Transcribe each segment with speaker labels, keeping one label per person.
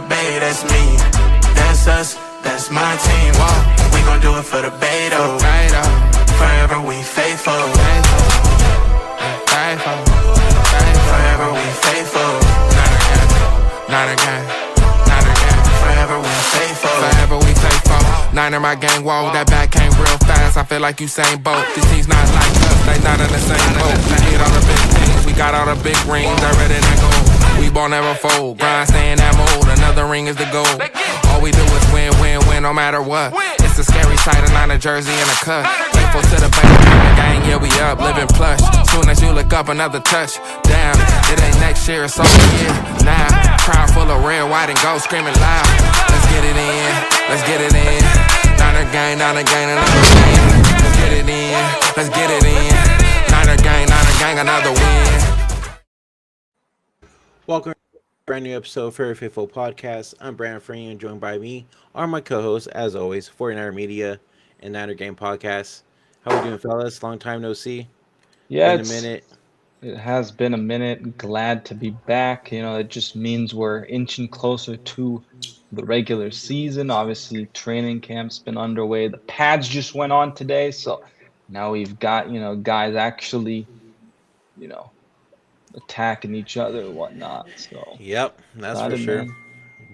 Speaker 1: the bay, that's me. That's us, that's my team. Whoa. We gon' do it for the Beto. Forever we faithful. Forever we faithful. Not again. Forever we faithful.
Speaker 2: Niner my gang, whoa, that back came real fast. I feel like Usain Bolt. These teams not like us, they not in the same boat. We get all the big things, we got all the big rings. I read it and go. We ball never fold, grind stay in that mold. Another ring is the goal. All we do is win, no matter what. It's a scary sight, a Niner jersey and a cut. Faithful to the bank, the gang, yeah we up, living plush. Soon as you look up, another touch. Damn, it ain't next year, it's over here now. Crowd full of red, white, and gold, screaming loud. Let's get it in, let's get it in. Niner gang, another gang. Let's get it in, let's get it in. Niner gang, another win.
Speaker 3: Welcome to a brand new episode of Foreverfaithful podcast. I'm Brandon Free, and joined by me are my co-hosts, as always, 49er Media and Niner Game Podcast. How we doing, fellas? Long time no see.
Speaker 4: Yeah,
Speaker 3: been a minute.
Speaker 4: It has been a minute. Glad to be back. You know, it just means we're inching closer to the regular season. Obviously, training camp's been underway. The pads just went on today, so now we've got, guys actually, attacking each other and whatnot. So
Speaker 3: Yep, that's for sure. Man.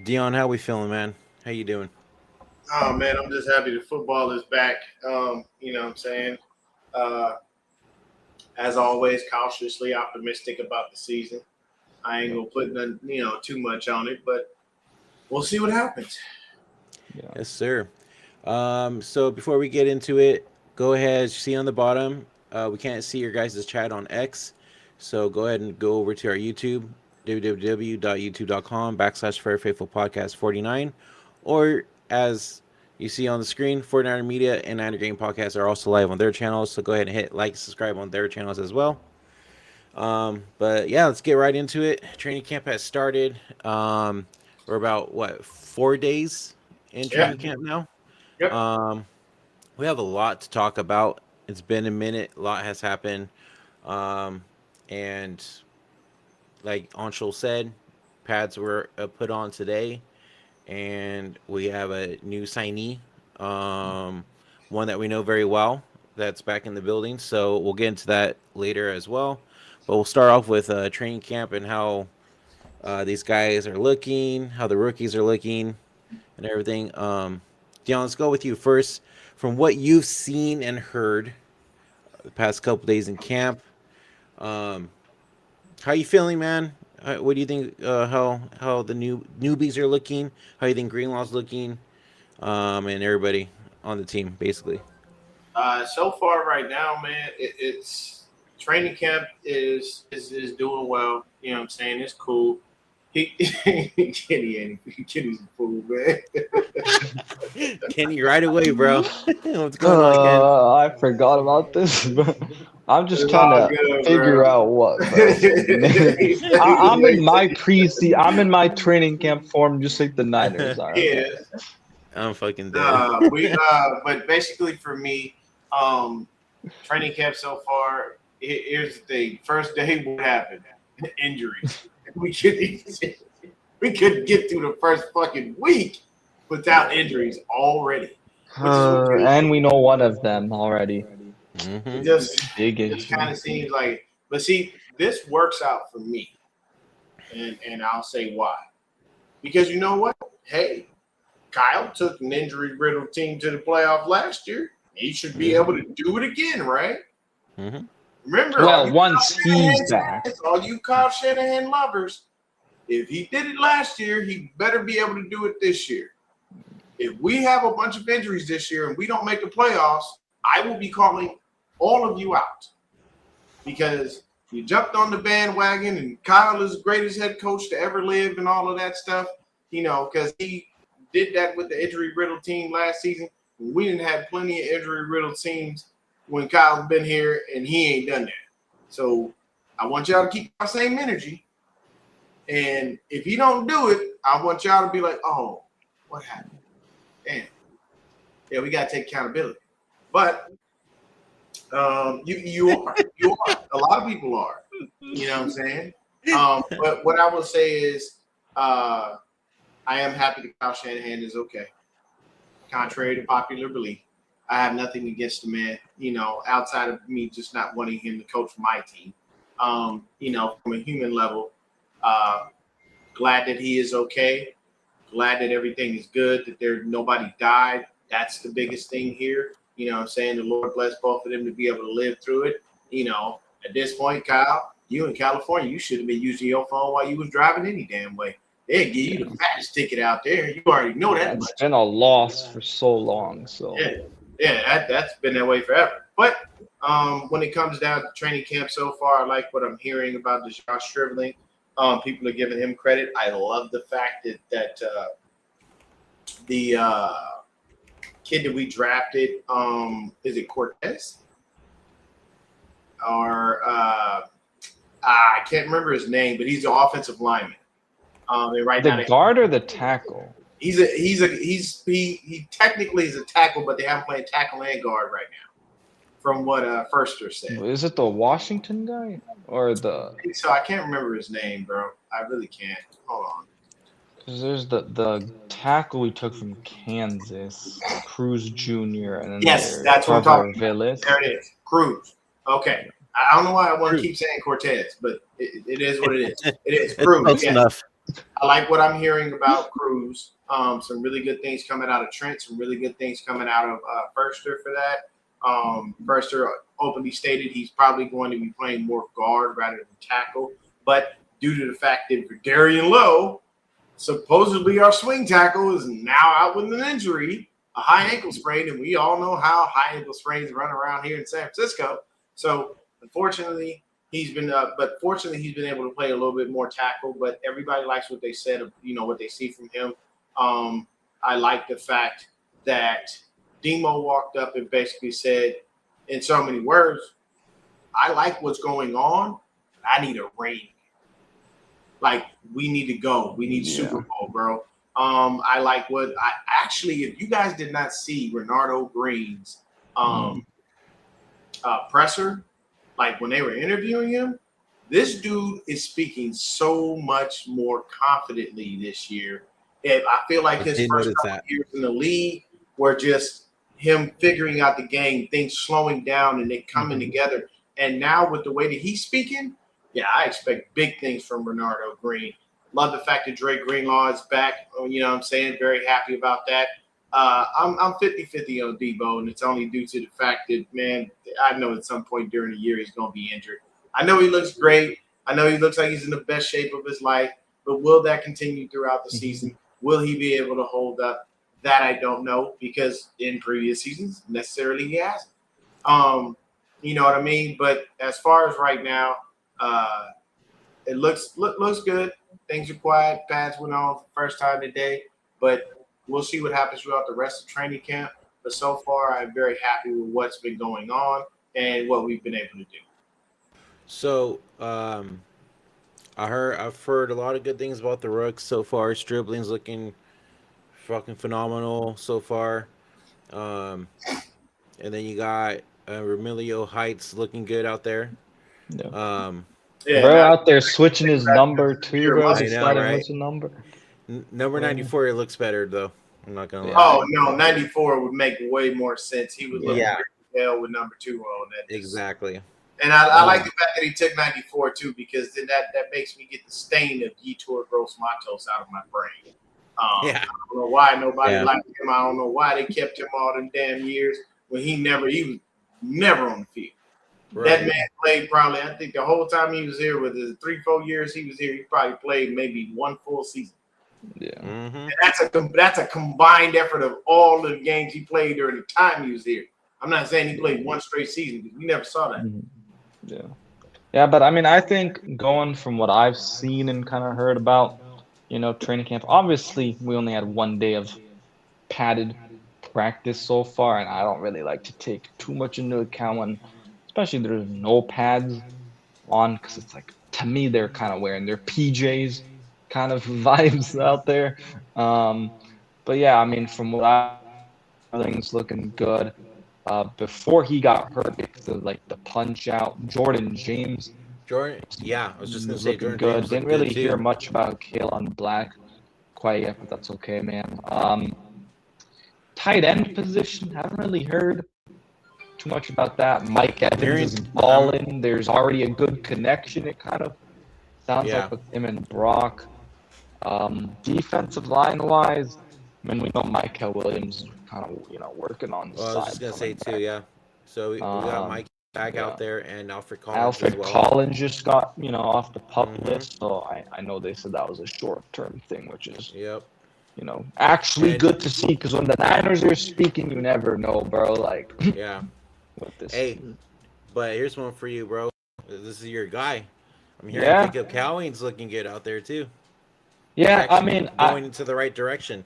Speaker 3: Dion, how we feeling, man? How you doing?
Speaker 5: Oh man, I'm just happy the football is back. You know what I'm saying? As always, cautiously optimistic about the season. I ain't gonna put none, too much on it, but we'll see what happens.
Speaker 3: Yeah. Yes, sir. So before we get into it, go ahead. As you see on the bottom, we can't see your guys' chat on X. So go ahead and go over to our YouTube, www.youtube.com/Foreverfaithful Podcast 49, or as you see on the screen, 49er Media and Niner Game Podcast are also live on their channels. So go ahead and hit like, subscribe on their channels as well. But yeah, let's get right into it. Training camp has started. We're about 4 days in training camp now.
Speaker 5: Yep.
Speaker 3: We have a lot to talk about. It's been a minute. A lot has happened. And like Anshul said, pads were put on today, and we have a new signee, one that we know very well that's back in the building. So we'll get into that later as well. But we'll start off with training camp and how these guys are looking, how the rookies are looking, and everything. Dion, let's go with you first. From what you've seen and heard the past couple days in camp, how you feeling, man? What do you think? How the newbies are looking? How you think Greenlaw's looking? And everybody on the team, basically.
Speaker 5: So far, right now, man, it's training camp is doing well. You know what I'm saying? It's cool. Kenny's a fool, man.
Speaker 3: Kenny, right away, bro. What's going on, Ken?
Speaker 4: I forgot about this, but I'm just trying to figure out what. I'm in my I'm in my training camp form, just like the Niners are.
Speaker 5: Yeah,
Speaker 3: I'm fucking dead.
Speaker 5: But basically for me, training camp so far. Here's the thing. First day, what happened? Injuries. We couldn't get through the first fucking week without injuries already.
Speaker 4: And we know one of them already.
Speaker 3: Mm-hmm.
Speaker 5: It just kind of seems like, but see, this works out for me, and I'll say why. Because you know what? Hey, Kyle took an injury-riddled team to the playoff last year. He should be able to do it again, right?
Speaker 3: Mm-hmm.
Speaker 5: Remember,
Speaker 4: once he's back.
Speaker 5: All you Kyle Shanahan lovers, if he did it last year, he better be able to do it this year. If we have a bunch of injuries this year and we don't make the playoffs, I will be calling all of you out because you jumped on the bandwagon and Kyle is the greatest head coach to ever live and all of that stuff, because he did that with the injury-riddled team last season. We didn't have plenty of injury-riddled teams when Kyle's been here and he ain't done that. So I want y'all to keep our same energy. And if you don't do it, I want y'all to be like, oh, what happened? Damn. Yeah, we got to take accountability. But you are. A lot of people are. You know what I'm saying? But what I will say is I am happy that Kyle Shanahan is okay. Contrary to popular belief, I have nothing against the man, outside of me just not wanting him to coach my team. From a human level, glad that he is okay. Glad that everything is good, that nobody died. That's the biggest thing here. I'm saying? The Lord bless both of them to be able to live through it. At this point, Kyle, you in California, you should have been using your phone while you was driving any damn way. They'd give you the fattest ticket out there. You already know that much.
Speaker 4: It's been a loss for so long. So
Speaker 5: that's been that way forever. But when it comes down to training camp so far, I like what I'm hearing about DeJon Stribling. People are giving him credit. I love the fact that the kid that we drafted, is it Cortez? Or I can't remember his name, but he's the offensive lineman. And right now,
Speaker 4: the guard or the tackle?
Speaker 5: He technically is a tackle, but they haven't played tackle and guard right now, from what Firster said.
Speaker 4: Is it the Washington guy or the?
Speaker 5: I think so. I can't remember his name, bro. I really can't. Hold on.
Speaker 4: Because there's the tackle we took from Kansas, Cruz Jr. and then
Speaker 5: Yes, that's what I'm talking about.
Speaker 4: Villis.
Speaker 5: There it is, Cruz. Okay. I don't know why I want to keep saying Cortez, but it is what it is. It is Cruz.
Speaker 3: Close enough.
Speaker 5: I like what I'm hearing about Cruz. Some really good things coming out of Trent. Some really good things coming out of Firster for that. Firster openly stated he's probably going to be playing more guard rather than tackle. But due to the fact that Darian Lowe, supposedly our swing tackle, is now out with an injury, a high ankle sprain, and we all know how high ankle sprains run around here in San Francisco. So unfortunately, he's been fortunately he's been able to play a little bit more tackle. But everybody likes what they said of what they see from him. I like the fact that Deebo walked up and basically said, in so many words, I like what's going on. I need a ring. Like, we need to go. We need Super Bowl, bro. I like what I actually, if you guys did not see Renardo Green's presser, like when they were interviewing him, this dude is speaking so much more confidently this year. And I feel like his first couple years in the league were just him figuring out the game, things slowing down and it coming together. And now with the way that he's speaking, I expect big things from Renardo Green. Love the fact that Dre Greenlaw is back. You know what I'm saying? Very happy about that. I'm 50-50 on Deebo, and it's only due to the fact that, man, I know at some point during the year he's going to be injured. I know he looks great. I know he looks like he's in the best shape of his life, but will that continue throughout the season? Will he be able to hold up? That I don't know, because in previous seasons, necessarily he hasn't. You know what I mean? But as far as right now, it looks good. Things are quiet. Pads went on for the first time today, but we'll see what happens throughout the rest of training camp. But so far, I'm very happy with what's been going on and what we've been able to do.
Speaker 3: So, I've heard a lot of good things about the Rooks so far. Stribling's looking fucking phenomenal so far. And then you got Remilio Heights looking good out there.
Speaker 4: Yeah. Bro out there switching his number too, bro.
Speaker 3: I know, right?
Speaker 4: What's the number?
Speaker 3: Number 94, it looks better though. I'm not gonna lie.
Speaker 5: Oh no, 94 would make way more sense. He would look hell with number 2 on that.
Speaker 3: Exactly.
Speaker 5: And I like the fact that he took 94 too, because then that makes me get the stain of Yetur Gross Matos out of my brain. I don't know why nobody liked him. I don't know why they kept him all them damn years when he was never on the field. Right. That man played probably, I think the whole time he was here, with the 3-4 years he was here, he probably played maybe one full season.
Speaker 4: Yeah.
Speaker 3: Mm-hmm.
Speaker 5: And that's a combined effort of all the games he played during the time he was here. I'm not saying he played one straight season, because we never saw that.
Speaker 4: Mm-hmm. Yeah, but I mean, I think going from what I've seen and kind of heard about, training camp, obviously we only had 1 day of padded practice so far, and I don't really like to take too much into account when, especially there's no pads on, because it's like, to me, they're kind of wearing their PJs kind of vibes out there. But yeah, I mean, from what everything's looking good. Before he got hurt because of like the punch out, Jordan, I was just gonna say Jordan good.
Speaker 3: James
Speaker 4: Didn't really hear much about Kalen Black. quite yet, but that's okay, man. Tight end position, haven't really heard too much about that. Mike Evans is balling. There's already a good connection, it kind of sounds like, with him and Brock. Defensive line-wise, I mean, we know Michael Williams is kind of, working on the side.
Speaker 3: I was just going to say, too, yeah. So we got Mike back out there and Alfred Collins
Speaker 4: Alfred
Speaker 3: as well.
Speaker 4: Collins just got, off the pup list, so I know they said that was a short-term thing, which is, actually good to see, because when the Niners are speaking, you never know, bro. Like,
Speaker 3: yeah.
Speaker 4: With this.
Speaker 3: Hey, but here's one for you, bro. This is your guy. I'm hearing Jacob Cowing's looking good out there, too.
Speaker 4: Yeah, I mean,
Speaker 3: going into the right direction.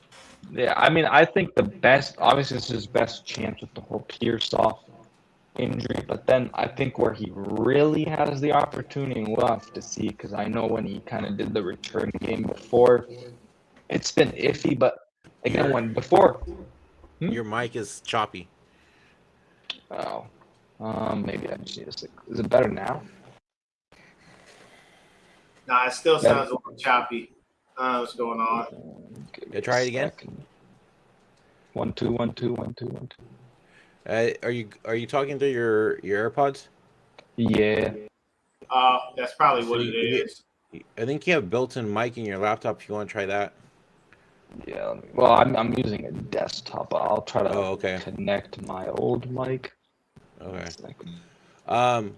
Speaker 4: Yeah, I mean, I think the best, obviously, this is his best chance with the whole Pearsall injury, but then I think where he really has the opportunity, and we'll have to see, because I know when he kind of did the return game before, it's been iffy, but again, before.
Speaker 3: Your mic is choppy.
Speaker 4: Oh, maybe I just need to. Is it better now?
Speaker 5: Nah, it still sounds a little choppy. What's going on?
Speaker 3: Yeah, try it again.
Speaker 4: 1 2 1 2 1 2 1 2.
Speaker 3: Are you talking through your AirPods?
Speaker 4: Yeah.
Speaker 5: That's probably what it is.
Speaker 3: I think you have built-in mic in your laptop. If you want to try that.
Speaker 4: Yeah. Well, I'm using a desktop. I'll try to connect my old mic.
Speaker 3: Okay.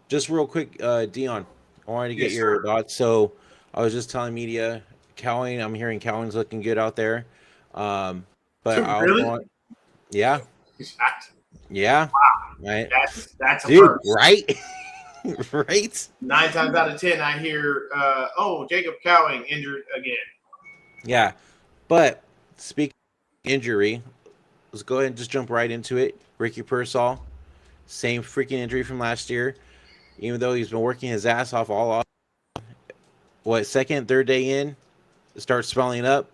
Speaker 3: Just real quick, Dion, I wanted to get your thoughts. So I was just telling media, Cowing. I'm hearing Cowing's looking good out there. But
Speaker 5: really?
Speaker 3: Yeah. Yeah.
Speaker 5: Wow.
Speaker 3: Right.
Speaker 5: That's a
Speaker 3: dude,
Speaker 5: first.
Speaker 3: Right? Right?
Speaker 5: 9 times out of 10, I hear, Jacob Cowing injured again.
Speaker 3: Yeah. But speaking of injury, let's go ahead and just jump right into it. Ricky Pearsall, same freaking injury from last year. Even though he's been working his ass off all off. Second, third day in, starts swelling up.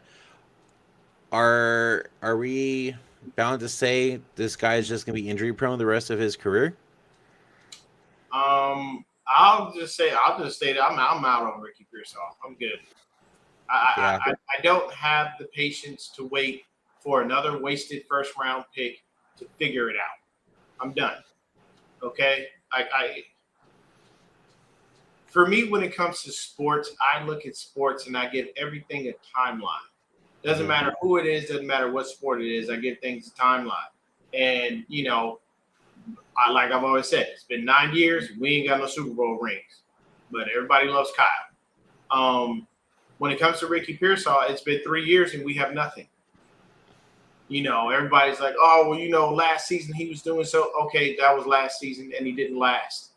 Speaker 3: Are we bound to say this guy is just going to be injury prone the rest of his career?
Speaker 5: I'll just say that I'm out on Ricky Pearsall. I'm good. I don't have the patience to wait for another wasted first round pick to figure it out. I'm done. Okay? For me, when it comes to sports, I look at sports and I give everything a timeline. Doesn't matter who it is, doesn't matter what sport it is, I give things a timeline. And, like I've always said, it's been 9 years, we ain't got no Super Bowl rings. But everybody loves Kyle. When it comes to Ricky Pearsall, it's been 3 years and we have nothing. Everybody's like, last season he was doing so. Okay, that was last season and he didn't last.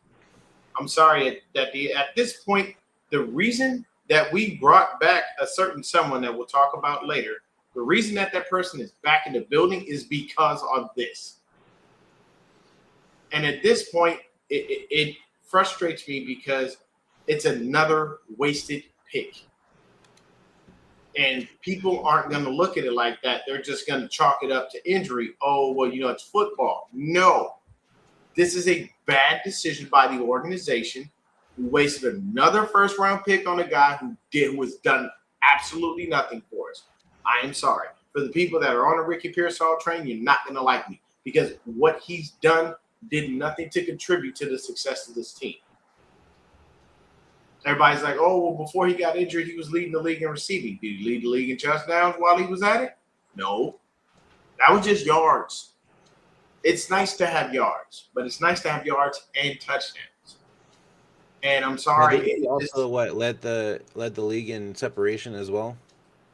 Speaker 5: I'm sorry, at this point, the reason that we brought back a certain someone that we'll talk about later, the reason that person is back in the building is because of this. And at this point, it frustrates me because it's another wasted pick. And people aren't going to look at it like that. They're just going to chalk it up to injury. Oh, well, it's football. No. This is a bad decision by the organization. We wasted another first-round pick on a guy who was done absolutely nothing for us. I am sorry. For the people that are on a Ricky Pearsall train, you're not going to like me because what he's done did nothing to contribute to the success of this team. Everybody's like, before he got injured, he was leading the league in receiving. Did he lead the league in touchdowns while he was at it? No. That was just yards. It's nice to have yards, but it's nice to have yards and touchdowns. And I'm sorry.
Speaker 3: He also led the league in separation as well.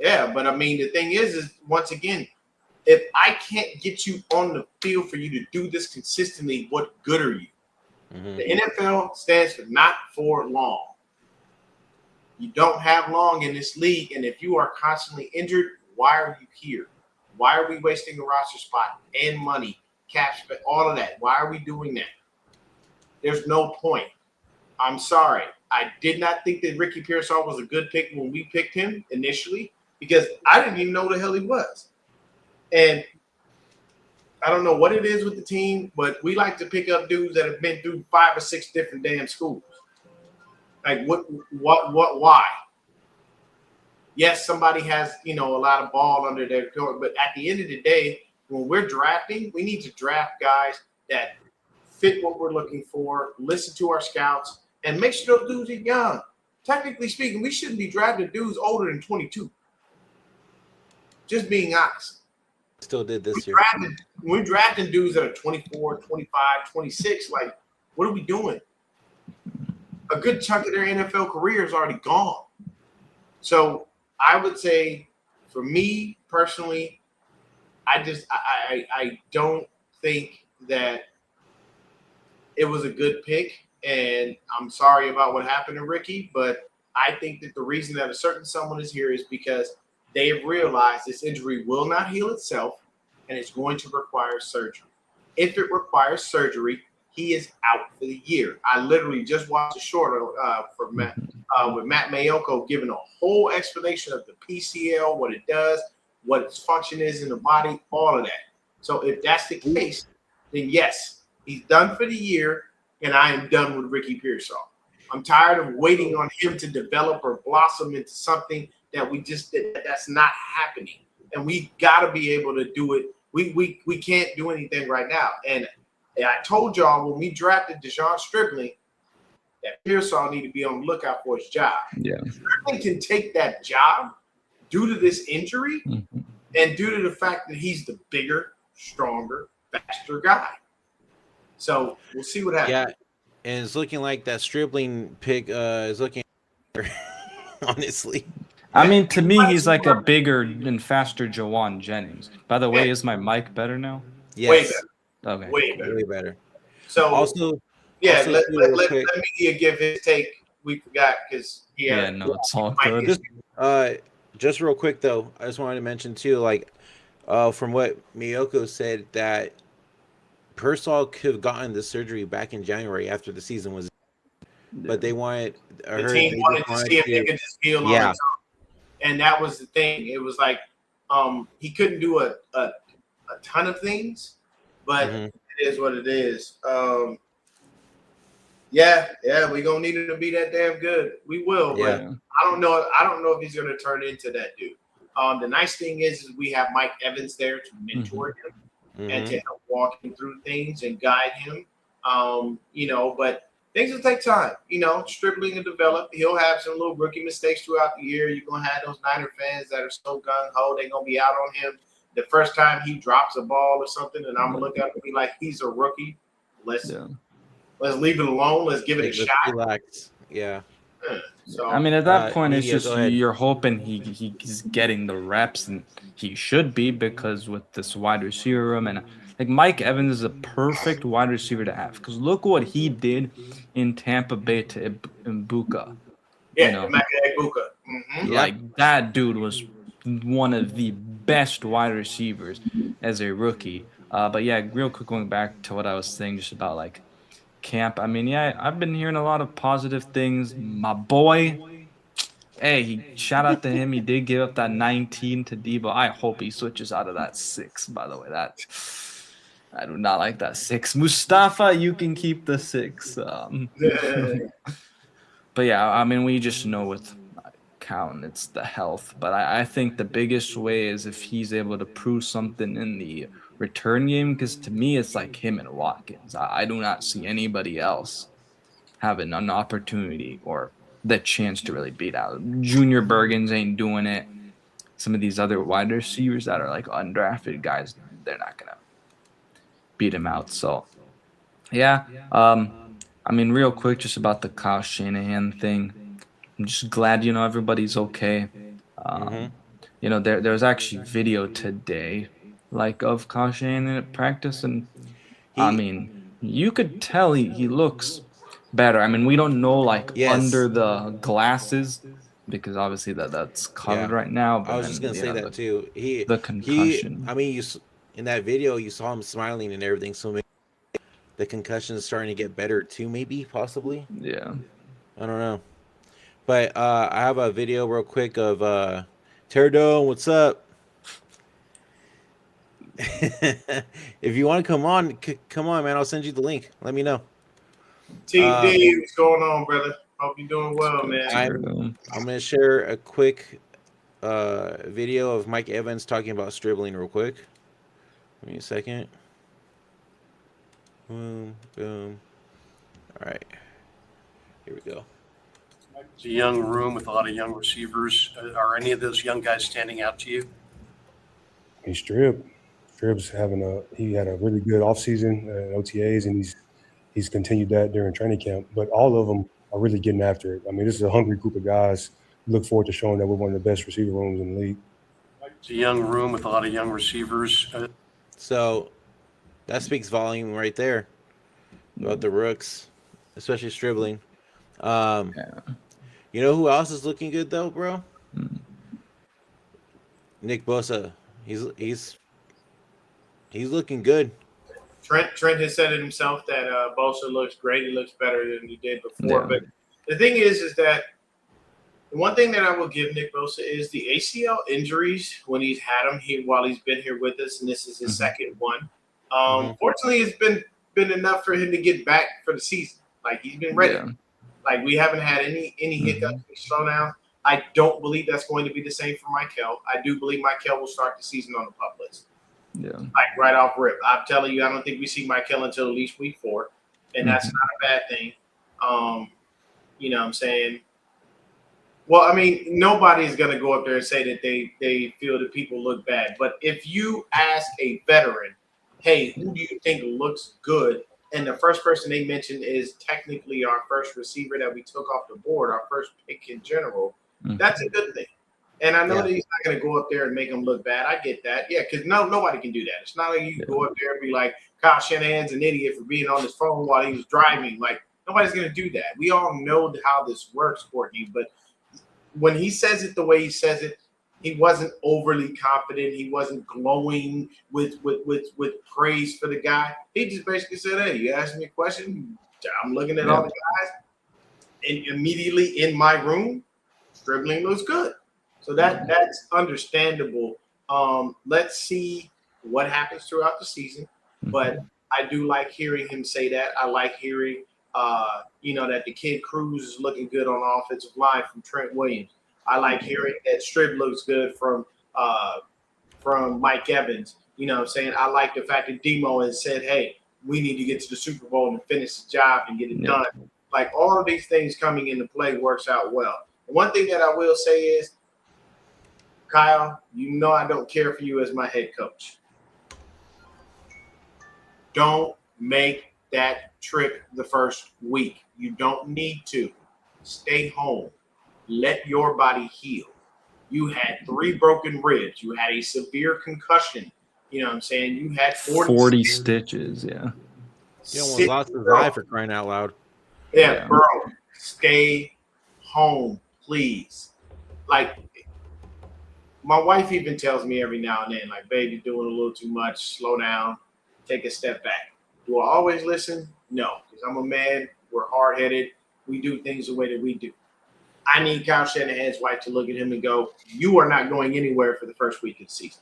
Speaker 3: Yeah,
Speaker 5: but I mean the thing is once again, if I can't get you on the field for you to do this consistently, what good are you? Mm-hmm. The NFL stands for not for long. You don't have long in this league, and if you are constantly injured, why are you here? Why are we wasting a roster spot and money, cap space, all of that? Why are we doing that? There's no point. I'm sorry. I did not think that Ricky Pearsall was a good pick when we picked him initially because I didn't even know who the hell he was. And I don't know what it is with the team, but we like to pick up dudes that have been through 5 or 6 different damn schools. Like why? yes, somebody has, a lot of ball under their court, but at the end of the day, when we're drafting, we need to draft guys that fit what we're looking for, listen to our scouts, and make sure those dudes are young. Technically speaking, we shouldn't be drafting dudes older than 22. Just being honest.
Speaker 3: Still did this year.
Speaker 5: We're drafting dudes that are 24, 25, 26. Like, what are we doing? A good chunk of their NFL career is already gone. So I would say, for me personally, I don't think that it was a good pick. And I'm sorry about what happened to Ricky, but I think that the reason that a certain someone is here is because they have realized this injury will not heal itself, and it's going to require surgery. If it requires surgery, he is out for the year. I literally just watched a short with Matt Mayoko giving a whole explanation of the PCL, what it does, what its function is in the body, all of that. So if that's the case, then yes, he's done for the year, and I am done with Ricky Pearsall. I'm tired of waiting on him to develop or blossom into something that that's not happening. And we got to be able to do it. We can't do anything right now. And I told y'all when we drafted Dejon Stribling that Pearsall need to be on the lookout for his job.
Speaker 4: Yeah.
Speaker 5: Stribling can take that job due to this injury and due to the fact that he's the bigger, stronger, faster guy. So we'll see what happens.
Speaker 3: Yeah, and it's looking like that Stribling pick is looking honestly.
Speaker 4: I mean, to me, he's like a bigger and faster Jawan Jennings. By the way, is my mic better now?
Speaker 3: Yes.
Speaker 5: Way better.
Speaker 4: Okay.
Speaker 5: Way better. So
Speaker 3: also,
Speaker 5: let me give his take. We forgot because
Speaker 4: it's all good.
Speaker 3: Just real quick though, I just wanted to mention too, like, from what Miyoko said, that Pearsall could have gotten the surgery back in January after the season was, but they wanted
Speaker 5: the team wanted to see if they could just heal on its own. And that was the thing. It was like he couldn't do a ton of things, but it is what it is. We're gonna need him to be that damn good. We will, but I don't know if he's gonna turn into that dude. The nice thing is we have Mike Evans there to mentor him and to help walk him through things and guide him. But things will take time. Stribling and develop. He'll have some little rookie mistakes throughout the year. You're gonna have those Niner fans that are so gung ho. They're gonna be out on him the first time he drops a ball or something, and I'm gonna look at him and be like, he's a rookie. Let's leave it alone. Let's give it a shot.
Speaker 3: Relax. Yeah.
Speaker 4: So I mean, at that point, it's just you're hoping he's getting the reps, and he should be, because with this wide receiver room, and like Mike Evans is a perfect wide receiver to have, because look what he did in Tampa Bay to Ibuka.
Speaker 5: Yeah, Ibuka.
Speaker 4: Like that dude was one of the best wide receivers as a rookie. But yeah, real quick, going back to what I was saying just about like camp. I mean, I've been hearing a lot of positive things. My boy, shout out to him. He did give up that 19 to Deebo. I hope he switches out of that 6, by the way. I do not like that 6. Mustafa, you can keep the 6. But yeah, I mean, we just know with Count, it's the health. But I think the biggest way is if he's able to prove something in the return game, because to me it's like him and Watkins. I do not see anybody else having an opportunity or the chance to really beat out. Junior Bergens ain't doing it. Some of these other wide receivers that are like undrafted guys, they're not gonna beat him out. So yeah, I mean, real quick, just about the Kyle Shanahan thing. I'm just glad everybody's okay. There's actually video today of Kyle Shanahan at practice, and I mean, you could tell he looks better. I mean, we don't know under the glasses, because obviously that's covered right now. But
Speaker 3: I was just gonna say that too.
Speaker 4: The concussion.
Speaker 3: I mean, in that video you saw him smiling and everything. So maybe the concussion is starting to get better too. Maybe, possibly.
Speaker 4: Yeah.
Speaker 3: I don't know. But I have a video real quick of Terdo. What's up? If you want to come on, man. I'll send you the link. Let me know.
Speaker 5: TD, what's going on, brother? Hope you're doing well, man.
Speaker 3: I'm going to share a quick video of Mike Evans talking about Stribling real quick. Give me a second. Boom, boom. All right. Here we go.
Speaker 6: It's a young room with a lot of young receivers. Are any of those young guys standing out to you?
Speaker 7: Hey, Strib's he had a really good offseason OTAs, and he's continued that during training camp. But all of them are really getting after it. I mean, this is a hungry group of guys. Look forward to showing that we're one of the best receiver rooms in the league.
Speaker 6: It's a young room with a lot of young receivers.
Speaker 3: So that speaks volume right there about the rooks, especially Stribling. You know who else is looking good though, bro? Nick Bosa. He's looking good.
Speaker 5: Trent has said it himself that Bosa looks great. He looks better than he did before. But the thing is that the one thing that I will give Nick Bosa is the ACL injuries when he's had them while he's been here with us, and this is his second one. Fortunately, it's been enough for him to get back for the season. Like, he's been ready. Yeah. Like, we haven't had any hiccups, slowdowns. I don't believe that's going to be the same for Michael. I do believe Michael will start the season on the pup list. Yeah. Like, right off rip. I'm telling you, I don't think we see Michael until at least week 4, and that's not a bad thing. You know what I'm saying? Well, I mean, nobody's going to go up there and say that they feel that people look bad. But if you ask a veteran, hey, who do you think looks good? And the first person they mentioned is technically our first receiver that we took off the board, our first pick in general. That's a good thing. And I know that he's not going to go up there and make him look bad. I get that. Yeah, because nobody can do that. It's not like you can go up there and be like, Kyle Shanahan's an idiot for being on his phone while he was driving. Like, nobody's going to do that. We all know how this works, Courtney. But when he says it the way he says it, he wasn't overly confident. He wasn't glowing with praise for the guy. He just basically said, hey, you asked me a question. I'm looking at all the guys. And immediately in my room, Stribling looks good. So that's understandable. Let's see what happens throughout the season. But I do like hearing him say that. I like hearing, that the kid Cruz is looking good on the offensive line from Trent Williams. I like hearing that Strib looks good from Mike Evans. You know what I'm saying? I like the fact that Deebo has said, hey, we need to get to the Super Bowl and finish the job and get it done. Like, all of these things coming into play works out well. One thing that I will say is, Kyle, you know I don't care for you as my head coach. Don't make that trip the first week. You don't need to. Stay home. Let your body heal. You had 3 broken ribs. You had a severe concussion. You know what I'm saying? You had
Speaker 4: 40 stitches, yeah.
Speaker 3: You almost lost his life, for crying out loud.
Speaker 5: Yeah, bro. Stay home, please. Like, my wife even tells me every now and then, like, babe, you're doing a little too much. Slow down. Take a step back. Do I always listen? No, because I'm a man. We're hard-headed. We do things the way that we do. I need Kyle Shanahan's wife to look at him and go, you are not going anywhere for the first week of the season.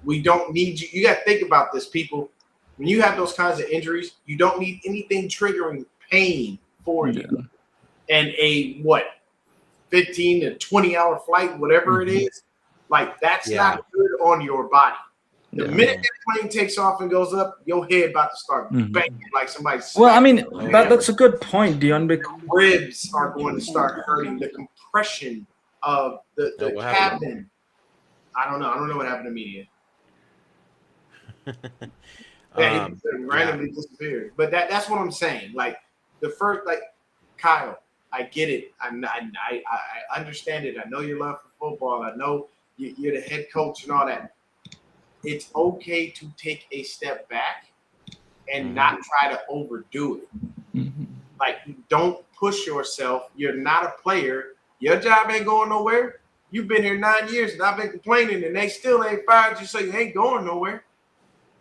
Speaker 5: We don't need you. You got to think about this, people. When you have those kinds of injuries, you don't need anything triggering pain for you. And a, 15 to 20-hour flight, whatever it is, like, that's not good on your body. The minute that plane takes off and goes up, your head about to start banging like somebody.
Speaker 4: Well, I mean, that's a good point, Dion. Because
Speaker 5: ribs are going to start hurting. The compression of the cabin. I don't know what happened to media. He randomly disappeared. But that's what I'm saying. Like, the first, like, Kyle, I get it. I understand it. I know your love for football. I know you're the head coach and all that. It's okay to take a step back and not try to overdo it. Like, don't push yourself. You're not a player. Your job ain't going nowhere. You've been here 9 years, and I've been complaining, and they still ain't fired you, so you ain't going nowhere.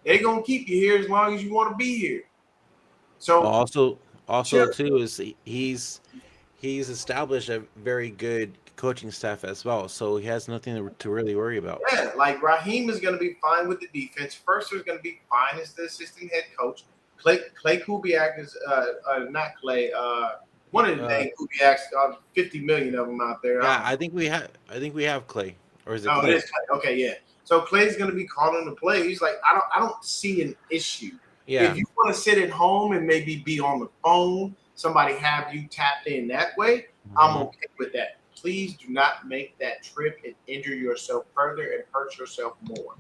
Speaker 5: They gonna keep you here as long as you want to be here. So
Speaker 3: also too is he's established a very good coaching staff as well, so he has nothing to really worry about.
Speaker 5: Yeah, like, Raheem is going to be fine with the defense. Firster is going to be fine as the assistant head coach. Clay Kubiak is not Clay. One of the dang Kubiaks, 50 million of them out there.
Speaker 3: Yeah, I think we have Clay, or is it?
Speaker 5: Oh,
Speaker 3: Clay?
Speaker 5: it is Clay. Okay, yeah. So Clay's going to be calling the plays. Like I don't see an issue.
Speaker 3: Yeah.
Speaker 5: If you want to sit at home and maybe be on the phone, somebody have you tapped in that way, I'm okay with that. Please do not make that trip and injure yourself further and hurt yourself more.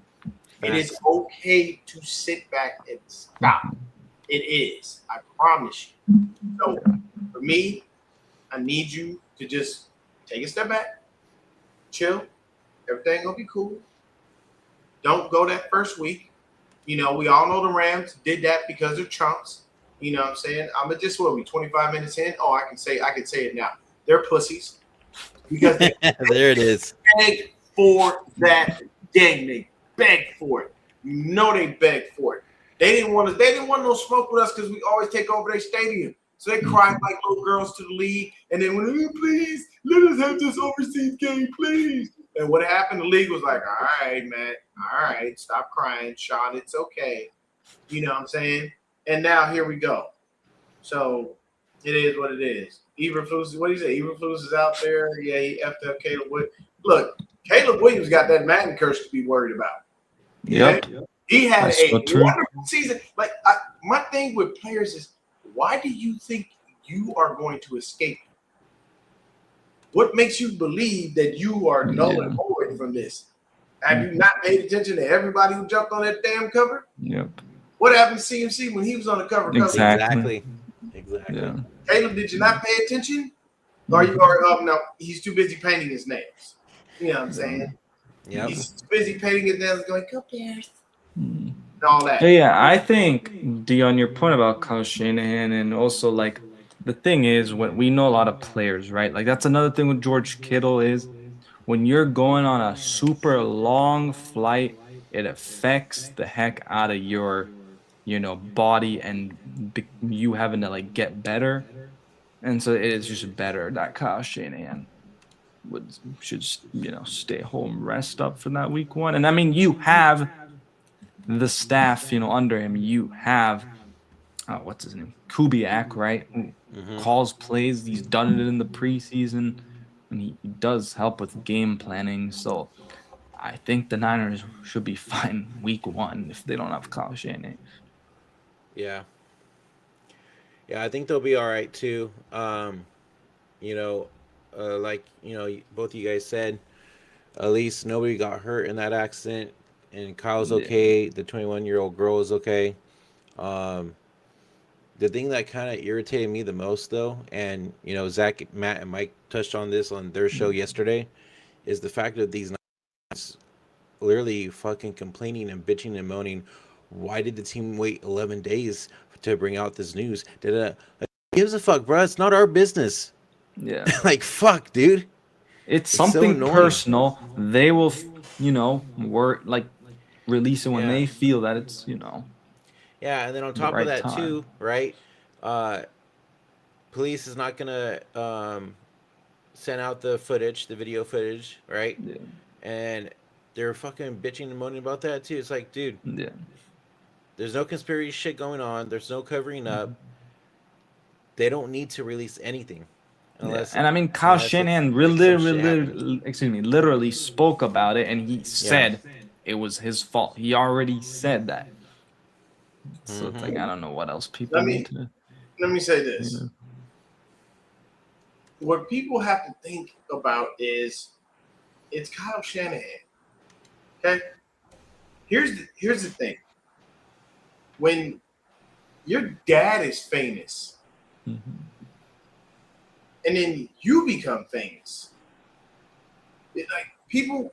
Speaker 5: It is okay to sit back and stop. It is. I promise you. So for me, I need you to just take a step back, chill. Everything gonna be cool. Don't go that first week. You know, we all know the Rams did that because they're chumps. You know what I'm saying? I'm at just 25 minutes in. Oh, I can say it now. They're pussies. Because they
Speaker 3: there it is.
Speaker 5: Begged for that game. They begged for it. You know they begged for it. They didn't want no smoke with us because we always take over their stadium. So they cried like little girls to the league. And then when please let us have this overseas game, please. And what happened? The league was like, all right, man. All right, stop crying, Sean. It's okay. You know what I'm saying? And now here we go. So it is what it is. Eberflus, what do you say? Eberflus is out there. Yeah, he effed up Caleb Williams. Look, Caleb Williams got that Madden curse to be worried about.
Speaker 4: Yep.
Speaker 5: Okay? He had
Speaker 4: That's
Speaker 5: a
Speaker 4: so true.
Speaker 5: wonderful season. Like my thing with players is, why do you think you are going to escape? What makes you believe that you are null and void from this? Have you not paid attention to everybody who jumped on that damn cover?
Speaker 4: Yep.
Speaker 5: What happened to CMC when he was on the cover?
Speaker 4: Exactly.
Speaker 3: Exactly.
Speaker 5: Caleb, did you not pay attention? Or no, he's too busy painting his nails. You know what I'm saying?
Speaker 3: Yeah.
Speaker 5: He's too busy painting his nails going, go Bears. And all that.
Speaker 4: Yeah, I think, Dion, your point about Kyle Shanahan, and also like the thing is, when we know a lot of players, right? Like that's another thing with George Kittle is when you're going on a super long flight, it affects the heck out of your, body and you having to like get better. And so it is just better that Kyle Shanahan should stay home, rest up for that week 1. And I mean, you have the staff, under him. You have what's his name? Kubiak, right? Who calls plays. He's done it in the preseason, and he does help with game planning. So I think the Niners should be fine week 1 if they don't have Kyle Shanahan.
Speaker 3: Yeah. Yeah, I think they'll be all right too. Like both of you guys said, at least nobody got hurt in that accident, and Kyle's okay. The 21-year-old girl is okay. The thing that kind of irritated me the most, though, and Zach, Matt, and Mike touched on this on their show yesterday, is the fact that these guys literally fucking complaining and bitching and moaning. Why did the team wait 11 days to bring out this news? Like, gives a fuck, bro. It's not our business.
Speaker 4: Yeah.
Speaker 3: Like, fuck, dude.
Speaker 4: It's something
Speaker 3: so
Speaker 4: personal. They will, release it when they feel that it's,
Speaker 3: Yeah, and then on top of that too, right? Police is not gonna send out the video footage, right?
Speaker 4: Yeah.
Speaker 3: And they're fucking bitching and moaning about that too. It's like, dude, there's no conspiracy shit going on. There's no covering up. They don't need to release anything.
Speaker 4: And I mean, Kyle Shanahan literally spoke about it, and he said it was his fault. He already said that. So it's like, I don't know what else people need to.
Speaker 5: Let me say this. What people have to think about is it's Kyle Shanahan. Okay? Here's the thing. When your dad is famous, and then you become famous, I feel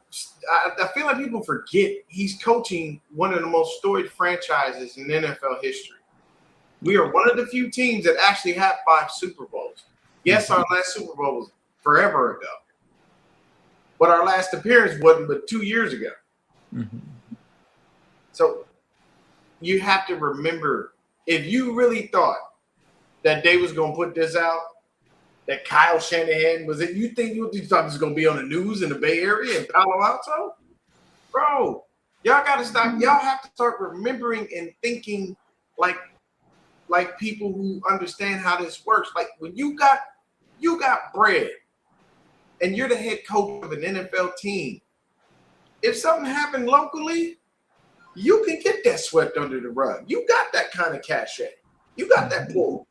Speaker 5: like people forget he's coaching one of the most storied franchises in NFL history. We are one of the few teams that actually have 5 Super Bowls. Yes, our last Super Bowl was forever ago, but our last appearance wasn't but 2 years ago. So you have to remember, if you really thought that they was going to put this out, that Kyle Shanahan was it, you thought this was going to be on the news in the Bay Area in Palo Alto? Bro, y'all got to stop. Y'all have to start remembering and thinking like like people who understand how this works. Like when you got bread and you're the head coach of an NFL team, if something happened locally, you can get that swept under the rug. You got that kind of cachet. You got that pull.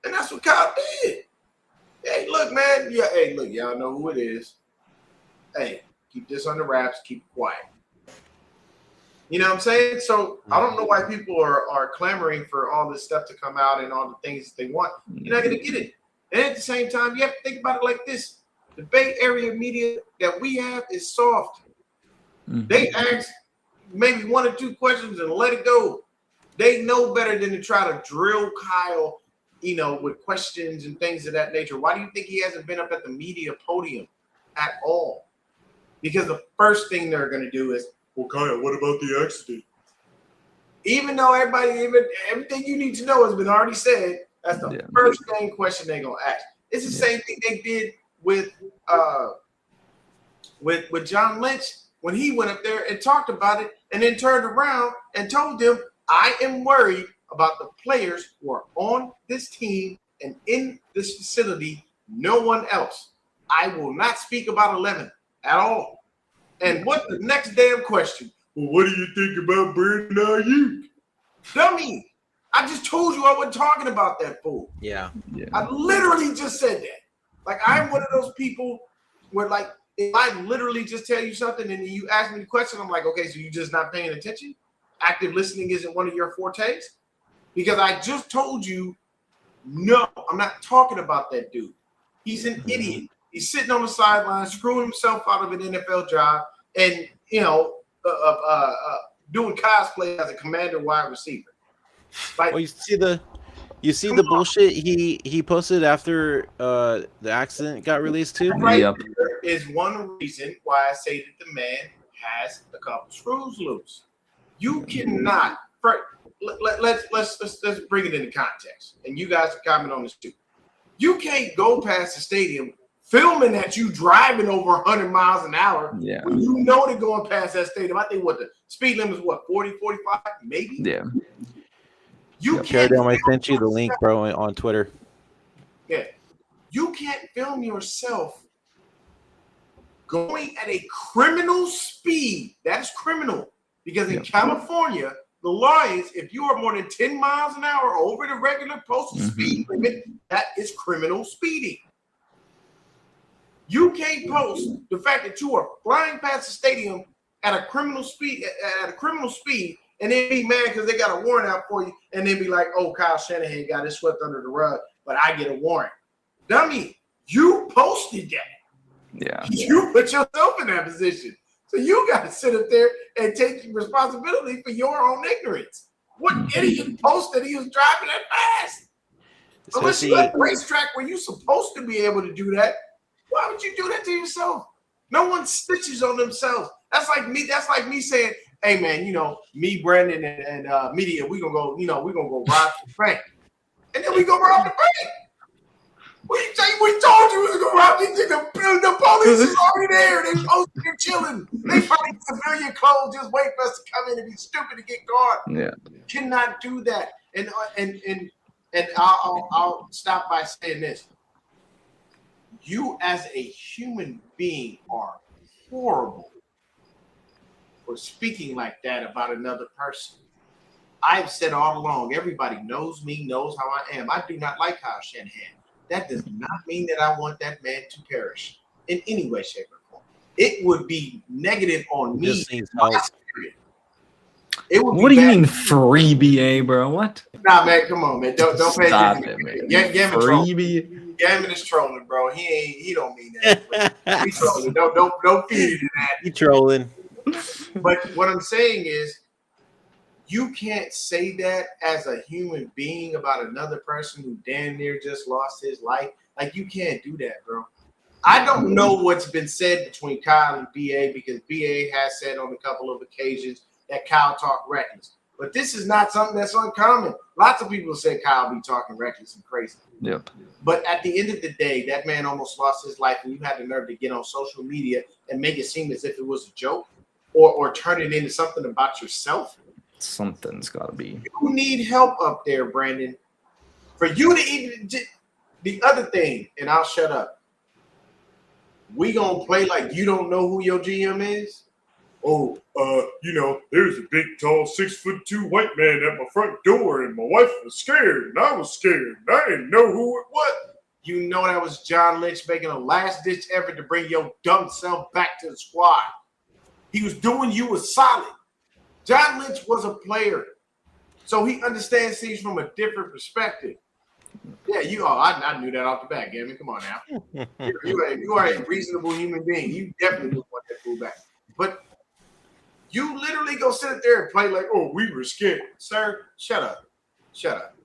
Speaker 5: And that's what Kyle did. Hey, look, man. Yeah, hey, look, y'all know who it is. Hey, keep this under wraps, keep it quiet. You know what I'm saying? So I don't know why people are clamoring for all this stuff to come out and all the things that they want. You're not going to get it. And at the same time, you have to think about it like this. The Bay Area media that we have is soft. They ask maybe 1 or 2 questions and let it go. They know better than to try to drill Kyle, you know, with questions and things of that nature. Why do you think he hasn't been up at the media podium at all? Because the first thing they're going to do is, well, Kyle, what about the accident? Even though everything you need to know has been already said, that's the first question they're going to ask. It's the same thing they did with John Lynch when he went up there and talked about it and then turned around and told them, I am worried about the players who are on this team and in this facility, no one else. I will not speak about 11 at all. And what's the next damn question? Well, what do you think about Brandon Ayuk? Dummy, I just told you I wasn't talking about that fool.
Speaker 3: Yeah.
Speaker 5: I literally just said that. Like, I'm one of those people where, like, if I literally just tell you something and you ask me the question, I'm like, okay, so you're just not paying attention? Active listening isn't one of your fortes? Because I just told you, no, I'm not talking about that dude. He's an idiot. He's sitting on the sideline, screwing himself out of an NFL job and, you know, doing cosplay as a commander wide receiver. Like,
Speaker 3: well, you see the bullshit he posted after the accident got released too?
Speaker 5: Right there is one reason why I say that the man has a couple screws loose. You cannot. Let's bring it into context, and you guys can comment on this too. You can't go past the stadium filming at you driving over 100 miles an hour.
Speaker 4: Yeah.
Speaker 5: When you know they're going past that stadium. I think the speed limit is 40, 45, maybe.
Speaker 4: Yeah.
Speaker 5: You can't.
Speaker 3: I sent you the link, bro, on Twitter.
Speaker 5: Yeah. You can't film yourself going at a criminal speed. That is criminal. Because in California, the law is if you are more than 10 miles an hour over the regular posted speed limit, that is criminal speeding. You can't post the fact that you are flying past the stadium at a criminal speed, and then be mad because they got a warrant out for you, and then be like, oh, Kyle Shanahan got it swept under the rug, but I get a warrant. Dummy, you posted that.
Speaker 4: Yeah.
Speaker 5: You put yourself in that position. So you got to sit up there and take responsibility for your own ignorance. What idiot posted he was driving that fast? Unless you're at a racetrack where you're supposed to be able to do that, why would you do that to yourself? No one stitches on themselves. That's like me. That's like me saying, "Hey, man, you know, me, Brandon, and media, we're gonna go rob the bank, and then we go rob the bank." We told you we was gonna rob the police is already there. They posted and chilling. They probably civilian clothes, just wait for us to come in and be stupid to get caught.
Speaker 4: Yeah,
Speaker 5: you cannot do that. And I'll stop by saying this. You as a human being are horrible for speaking like that about another person. I've said all along, everybody knows me, knows how I am. I do not like Kyle Shanahan. That does not mean that I want that man to perish in any way, shape, or form. It would be negative on me.
Speaker 4: What do you mean free BA, bro? What?
Speaker 5: Nah, man, come on, man. Don't pay attention.
Speaker 3: Gammon
Speaker 5: is trolling, bro. He don't mean that. He's trolling. Don't feed into that.
Speaker 3: He trolling.
Speaker 5: But what I'm saying is, you can't say that as a human being about another person who damn near just lost his life. Like, you can't do that, bro. I don't know what's been said between Kyle and BA because BA has said on a couple of occasions that Kyle talked reckless. But this is not something that's uncommon. Lots of people say Kyle be talking reckless and crazy.
Speaker 4: Yep.
Speaker 5: But at the end of the day, that man almost lost his life, and you had the nerve to get on social media and make it seem as if it was a joke or turn it into something about yourself.
Speaker 4: Something's got to be.
Speaker 5: You need help up there, Brandon. For you to even the other thing, and I'll shut up. We gonna play like you don't know who your GM is? Oh, there's a big, tall, 6'2" white man at my front door, and my wife was scared, and I was scared, and I didn't know who it was. You know that was John Lynch making a last-ditch effort to bring your dumb self back to the squad. He was doing you a solid. John Lynch was a player, so he understands things from a different perspective. Yeah, I knew that off the bat, Gavin. Come on now. You are a reasonable human being. You definitely would want that fool back. But you literally go sit there and play like, oh, we were scared. Sir, shut up. Shut up.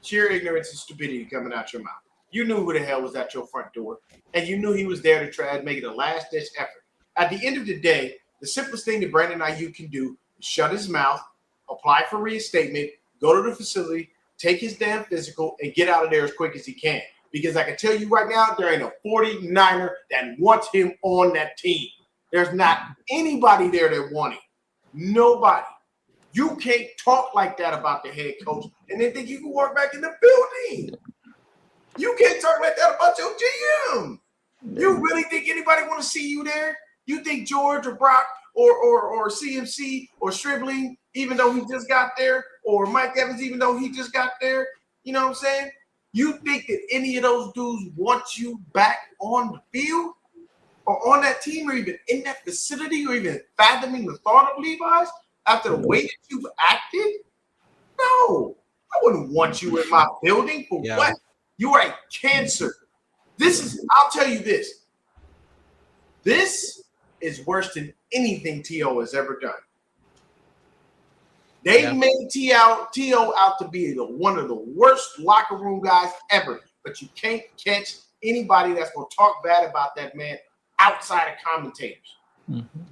Speaker 5: Sheer ignorance and stupidity coming out your mouth. You knew who the hell was at your front door, and you knew he was there to try and make it a last-ditch effort. At the end of the day, the simplest thing that Brandon Ayuk can do is shut his mouth, apply for reinstatement, go to the facility, take his damn physical, and get out of there as quick as he can. Because I can tell you right now, there ain't a 49er that wants him on that team. There's not anybody there that wants him. Nobody. You can't talk like that about the head coach and then think you can walk back in the building. You can't talk like that about your GM. You really think anybody want to see you there? You think George or Brock or CMC or Stribling, even though he just got there, or Mike Evans, even though he just got there, you know what I'm saying? You think that any of those dudes want you back on the field or on that team or even in that facility or even fathoming the thought of Levi's after the way that you've acted? No, I wouldn't want you in my building for what? You are a cancer. I'll tell you this. This is worse than anything T.O. has ever done. They made T.O. out to be one of the worst locker room guys ever, but you can't catch anybody that's going to talk bad about that man outside of commentators. Mm-hmm.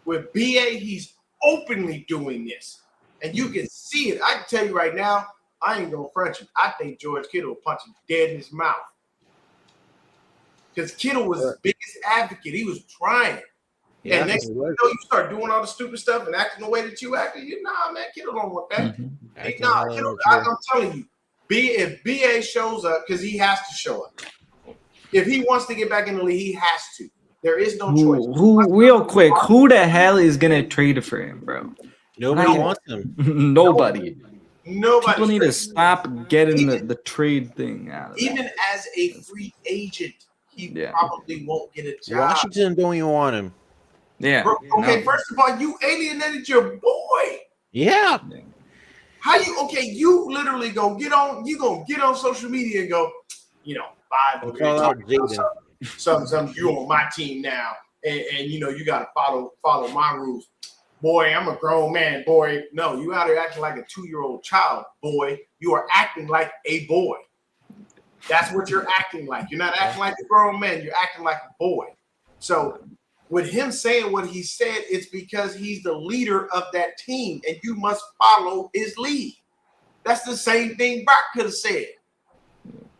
Speaker 5: With B.A., he's openly doing this, and you can see it. I can tell you right now, I ain't going to front you. I think George Kittle will punch him dead in his mouth because Kittle was his biggest advocate. He was trying. Yeah, and next thing you know, you start doing all the stupid stuff and acting the way that you acted. Nah, man, Kittle don't want that. Mm-hmm. Kittle, I'm telling you, if BA shows up, because he has to show up. If he wants to get back in the league, he has to. There is no choice.
Speaker 4: Real quick, who the hell is gonna trade for him, bro?
Speaker 3: Nobody wants him.
Speaker 4: Nobody.
Speaker 5: People
Speaker 4: need to stop getting the trade thing out of it.
Speaker 5: Even as a free agent, he probably won't get a job.
Speaker 3: Washington don't even want him.
Speaker 4: Yeah.
Speaker 5: Bro, okay, first of all, you alienated your boy.
Speaker 3: Yeah.
Speaker 5: How you literally go get on social media and go, something you on my team now, and you gotta follow my rules. Boy, I'm a grown man, boy. No, you out here acting like a 2-year-old child, boy. You are acting like a boy. That's what you're acting like. You're not acting like a grown man. You're acting like a boy. So with him saying what he said, it's because he's the leader of that team, and you must follow his lead. That's the same thing Brock could have said.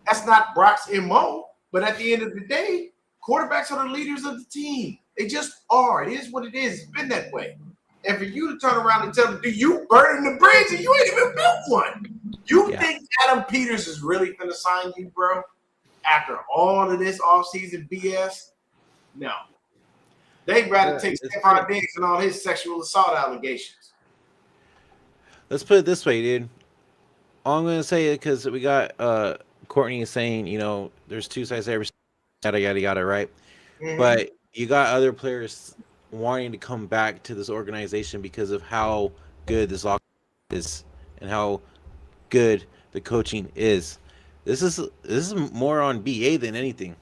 Speaker 5: That's not Brock's MO, but at the end of the day, quarterbacks are the leaders of the team. They just are. It is what it is. It's been that way. And for you to turn around and tell them, you burning the bridge and you ain't even built one. You think Adam Peters is really going to sign you, bro? After all of this offseason BS? No. They'd rather take Stephon Diggs and all his sexual assault allegations.
Speaker 3: Let's put it this way, dude. All I'm going to say is because we got Courtney saying, there's two sides to every yada, yada, yada, right? Mm-hmm. But you got other players wanting to come back to this organization because of how good this locker is and how good the coaching is. This is more on BA than anything.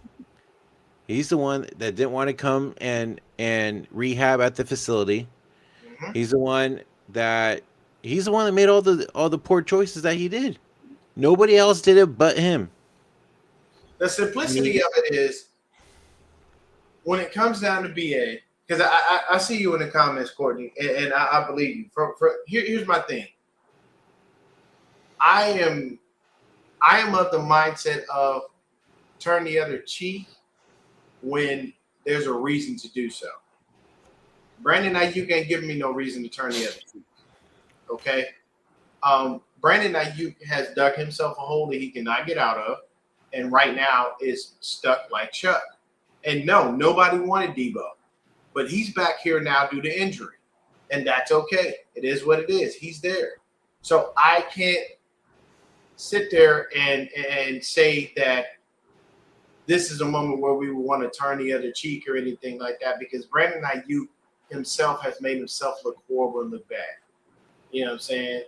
Speaker 3: He's the one that didn't want to come and rehab at the facility. Mm-hmm. He's the one that made all the poor choices that he did. Nobody else did it but him.
Speaker 5: The simplicity of it is when it comes down to BA, because I see you in the comments, Courtney, and I believe you. Here's my thing. I am of the mindset of turn the other cheek when there's a reason to do so. Brandon, you can't give me no reason to turn the other cheek. Okay. Brandon Ayuk has dug himself a hole that he cannot get out of, and right now is stuck like Chuck. And no, nobody wanted Deebo, but he's back here now due to injury, and that's okay. It is what it is. He's there. So I can't sit there and say that this is a moment where we would want to turn the other cheek or anything like that, because Brandon Ayuk himself has made himself look horrible and look bad. You know what I'm saying?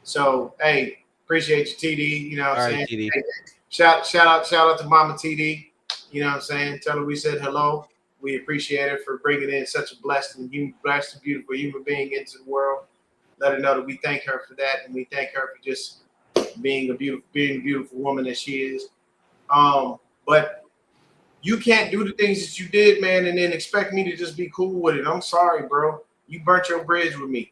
Speaker 5: So, hey, appreciate you, TD. You know what I'm saying?
Speaker 3: TD.
Speaker 5: Hey, shout out to Mama TD. You know what I'm saying? Tell her we said hello. We appreciate her for bringing in such a blessed and beautiful human being into the world. Let her know that we thank her for that, and we thank her for just being a beautiful woman that she is. But you can't do the things that you did, man, and then expect me to just be cool with it. I'm sorry, bro. You burnt your bridge with me.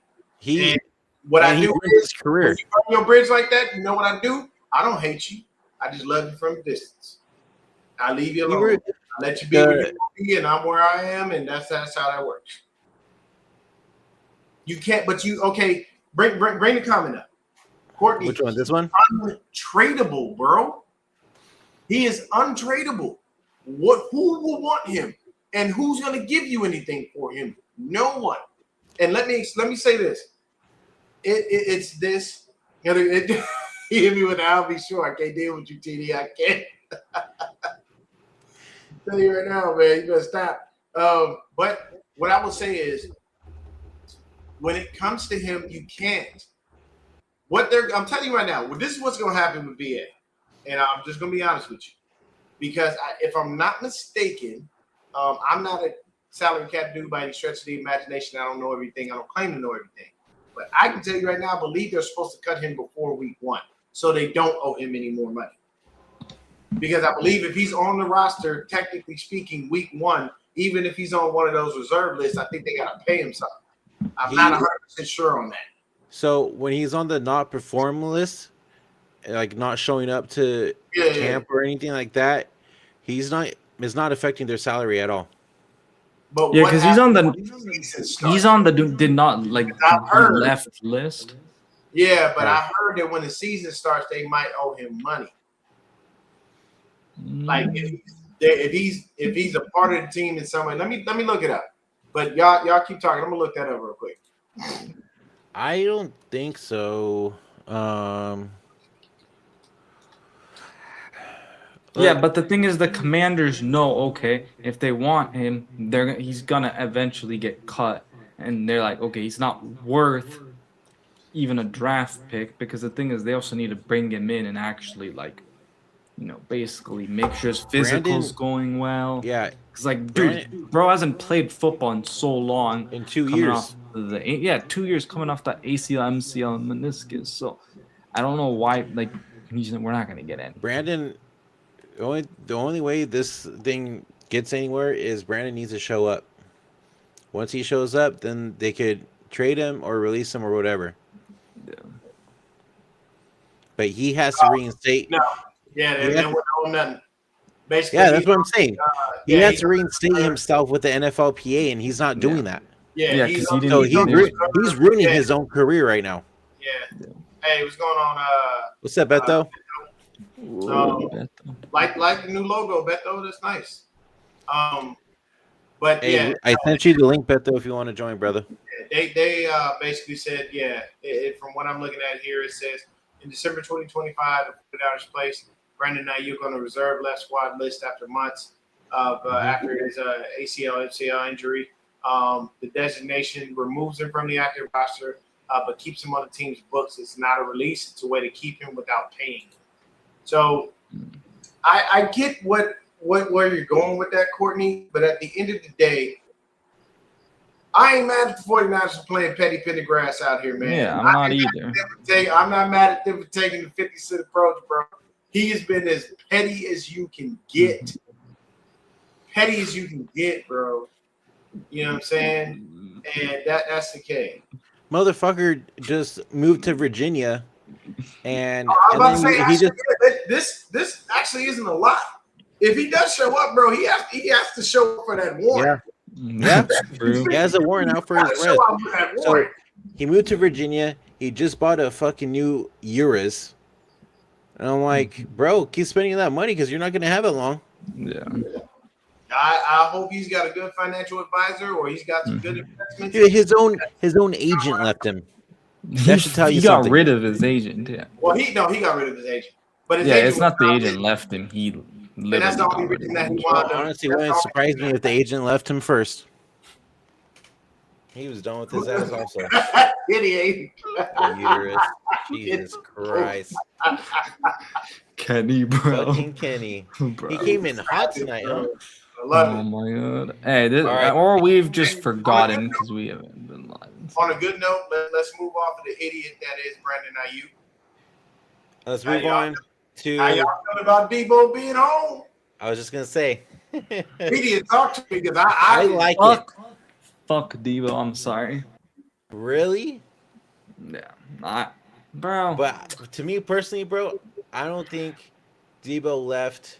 Speaker 5: What I do is,
Speaker 3: career.
Speaker 5: when you burn your bridge like that, you know what I do? I don't hate you. I just love you from a distance. I leave you alone. I let you be where you want to be, and I'm where I am, and that's how that works. You can't, but you okay? Bring the comment up, Courtney.
Speaker 3: Which one? This one?
Speaker 5: Untradeable, bro. He is untradeable. Who will want him, and who's going to give you anything for him? No one. And let me say this. It's this. You know, he hit me with the I'll be sure. I can't deal with you, TD. I can't. I'm telling you right now, man. You better stop. But what I will say is, when it comes to him, you can't. I'm telling you right now, this is what's going to happen with BA. And I'm just going to be honest with you. Because if I'm not mistaken, I'm not a salary cap dude by any stretch of the imagination. I don't know everything. I don't claim to know everything. But I can tell you right now, I believe they're supposed to cut him before week 1, so they don't owe him any more money. Because I believe if he's on the roster, technically speaking, week 1, even if he's on one of those reserve lists, I think they got to pay him something. I'm not 100% sure on that.
Speaker 3: So when he's on the not perform list, like not showing up to camp or anything like that, it's not affecting their salary at all.
Speaker 5: But
Speaker 8: yeah, because he's on the did not left list.
Speaker 5: Yeah, but I heard that when the season starts, they might owe him money. Like if he's a part of the team in some way. Let me look it up. But y'all keep talking. I'm gonna look that up real quick.
Speaker 3: I don't think so.
Speaker 8: Yeah, but the thing is, the Commanders know, okay, if they want him, he's gonna eventually get cut, and they're like, okay, he's not worth even a draft pick, because the thing is, they also need to bring him in and actually, like, you know, basically make sure his physical's going well.
Speaker 3: Yeah,
Speaker 8: because like, dude, bro hasn't played football in so long.
Speaker 3: In 2 years.
Speaker 8: 2 years coming off that ACL, MCL, and meniscus. So I don't know why, like, we're not gonna get in.
Speaker 3: Brandon. The only way this thing gets anywhere is Brandon needs to show up. Once he shows up, then they could trade him or release him or whatever.
Speaker 8: Yeah.
Speaker 3: But he has to reinstate.
Speaker 5: No. Yeah, they won't owe nothing. Basically,
Speaker 3: yeah, that's what I'm saying. He has to reinstate himself with the NFLPA, and he's not doing that.
Speaker 5: Yeah,
Speaker 8: because
Speaker 3: he's ruining his own career right now.
Speaker 5: Yeah. Hey, what's going on?
Speaker 3: What's up, Beto?
Speaker 5: Like the new logo, Beto. That's nice. But
Speaker 3: hey, I sent you the link, Beto, if you want to join, brother.
Speaker 5: They basically said, from what I'm looking at here, it says in December 2025, the 49ers placed Brandon Ayuk on the reserve left squad list after months of after his ACL MCL injury. The designation removes him from the active roster, but keeps him on the team's books. It's not a release; it's a way to keep him without paying him. So I get where you're going with that, Courtney, but at the end of the day, I ain't mad at the 49ers for playing Petty Pendergrass out here, man.
Speaker 8: Yeah, I'm not either.
Speaker 5: I'm not mad at them for taking the 50-cent approach, bro. He has been as petty as you can get. Petty as you can get, bro. You know what I'm saying? And that's the case.
Speaker 3: Motherfucker just moved to Virginia. And,
Speaker 5: I'm about to say, this actually isn't a lot. If he does show up, bro, he has to show up for that warrant.
Speaker 3: Yeah, true. He has a warrant out for his arrest. So he moved to Virginia. he just bought a fucking new Urus. And I'm like, bro, keep spending that money because you're not gonna have it long.
Speaker 4: Yeah.
Speaker 5: I hope he's got a good financial advisor or he's got some good investments.
Speaker 3: Dude, his own agent left him. That should tell you
Speaker 8: he got
Speaker 3: something.
Speaker 8: rid of his agent. Yeah.
Speaker 5: Well, he got rid of his agent. But his
Speaker 8: Yeah,
Speaker 5: agent
Speaker 8: it's not the
Speaker 5: was
Speaker 8: agent left him. He literally
Speaker 5: and that's the
Speaker 8: got
Speaker 5: only
Speaker 8: rid
Speaker 5: reason
Speaker 8: of
Speaker 5: that
Speaker 8: him.
Speaker 5: he wound up.
Speaker 3: Honestly, it wouldn't surprise me if the agent left him first. He was done with his ass also.
Speaker 5: Idiot.
Speaker 3: Uterus. Jesus Christ.
Speaker 8: Kenny, bro.
Speaker 3: Fucking Kenny.
Speaker 8: Bro.
Speaker 3: He came in hot tonight, huh?
Speaker 5: I love
Speaker 8: Oh
Speaker 5: it.
Speaker 8: my god. Hey, this,
Speaker 3: All right.
Speaker 8: or we've just forgotten because we haven't been live.
Speaker 5: On a good note, let's move off of the idiot that is Brandon Ayuk.
Speaker 3: Let's move on to.
Speaker 5: How y'all feel about Deebo being home?
Speaker 3: I was just gonna say.
Speaker 5: He didn't talk to me because
Speaker 3: I like it.
Speaker 8: Fuck Deebo. I'm sorry.
Speaker 3: Really?
Speaker 8: Yeah. Bro.
Speaker 3: But to me personally, bro, I don't think Deebo left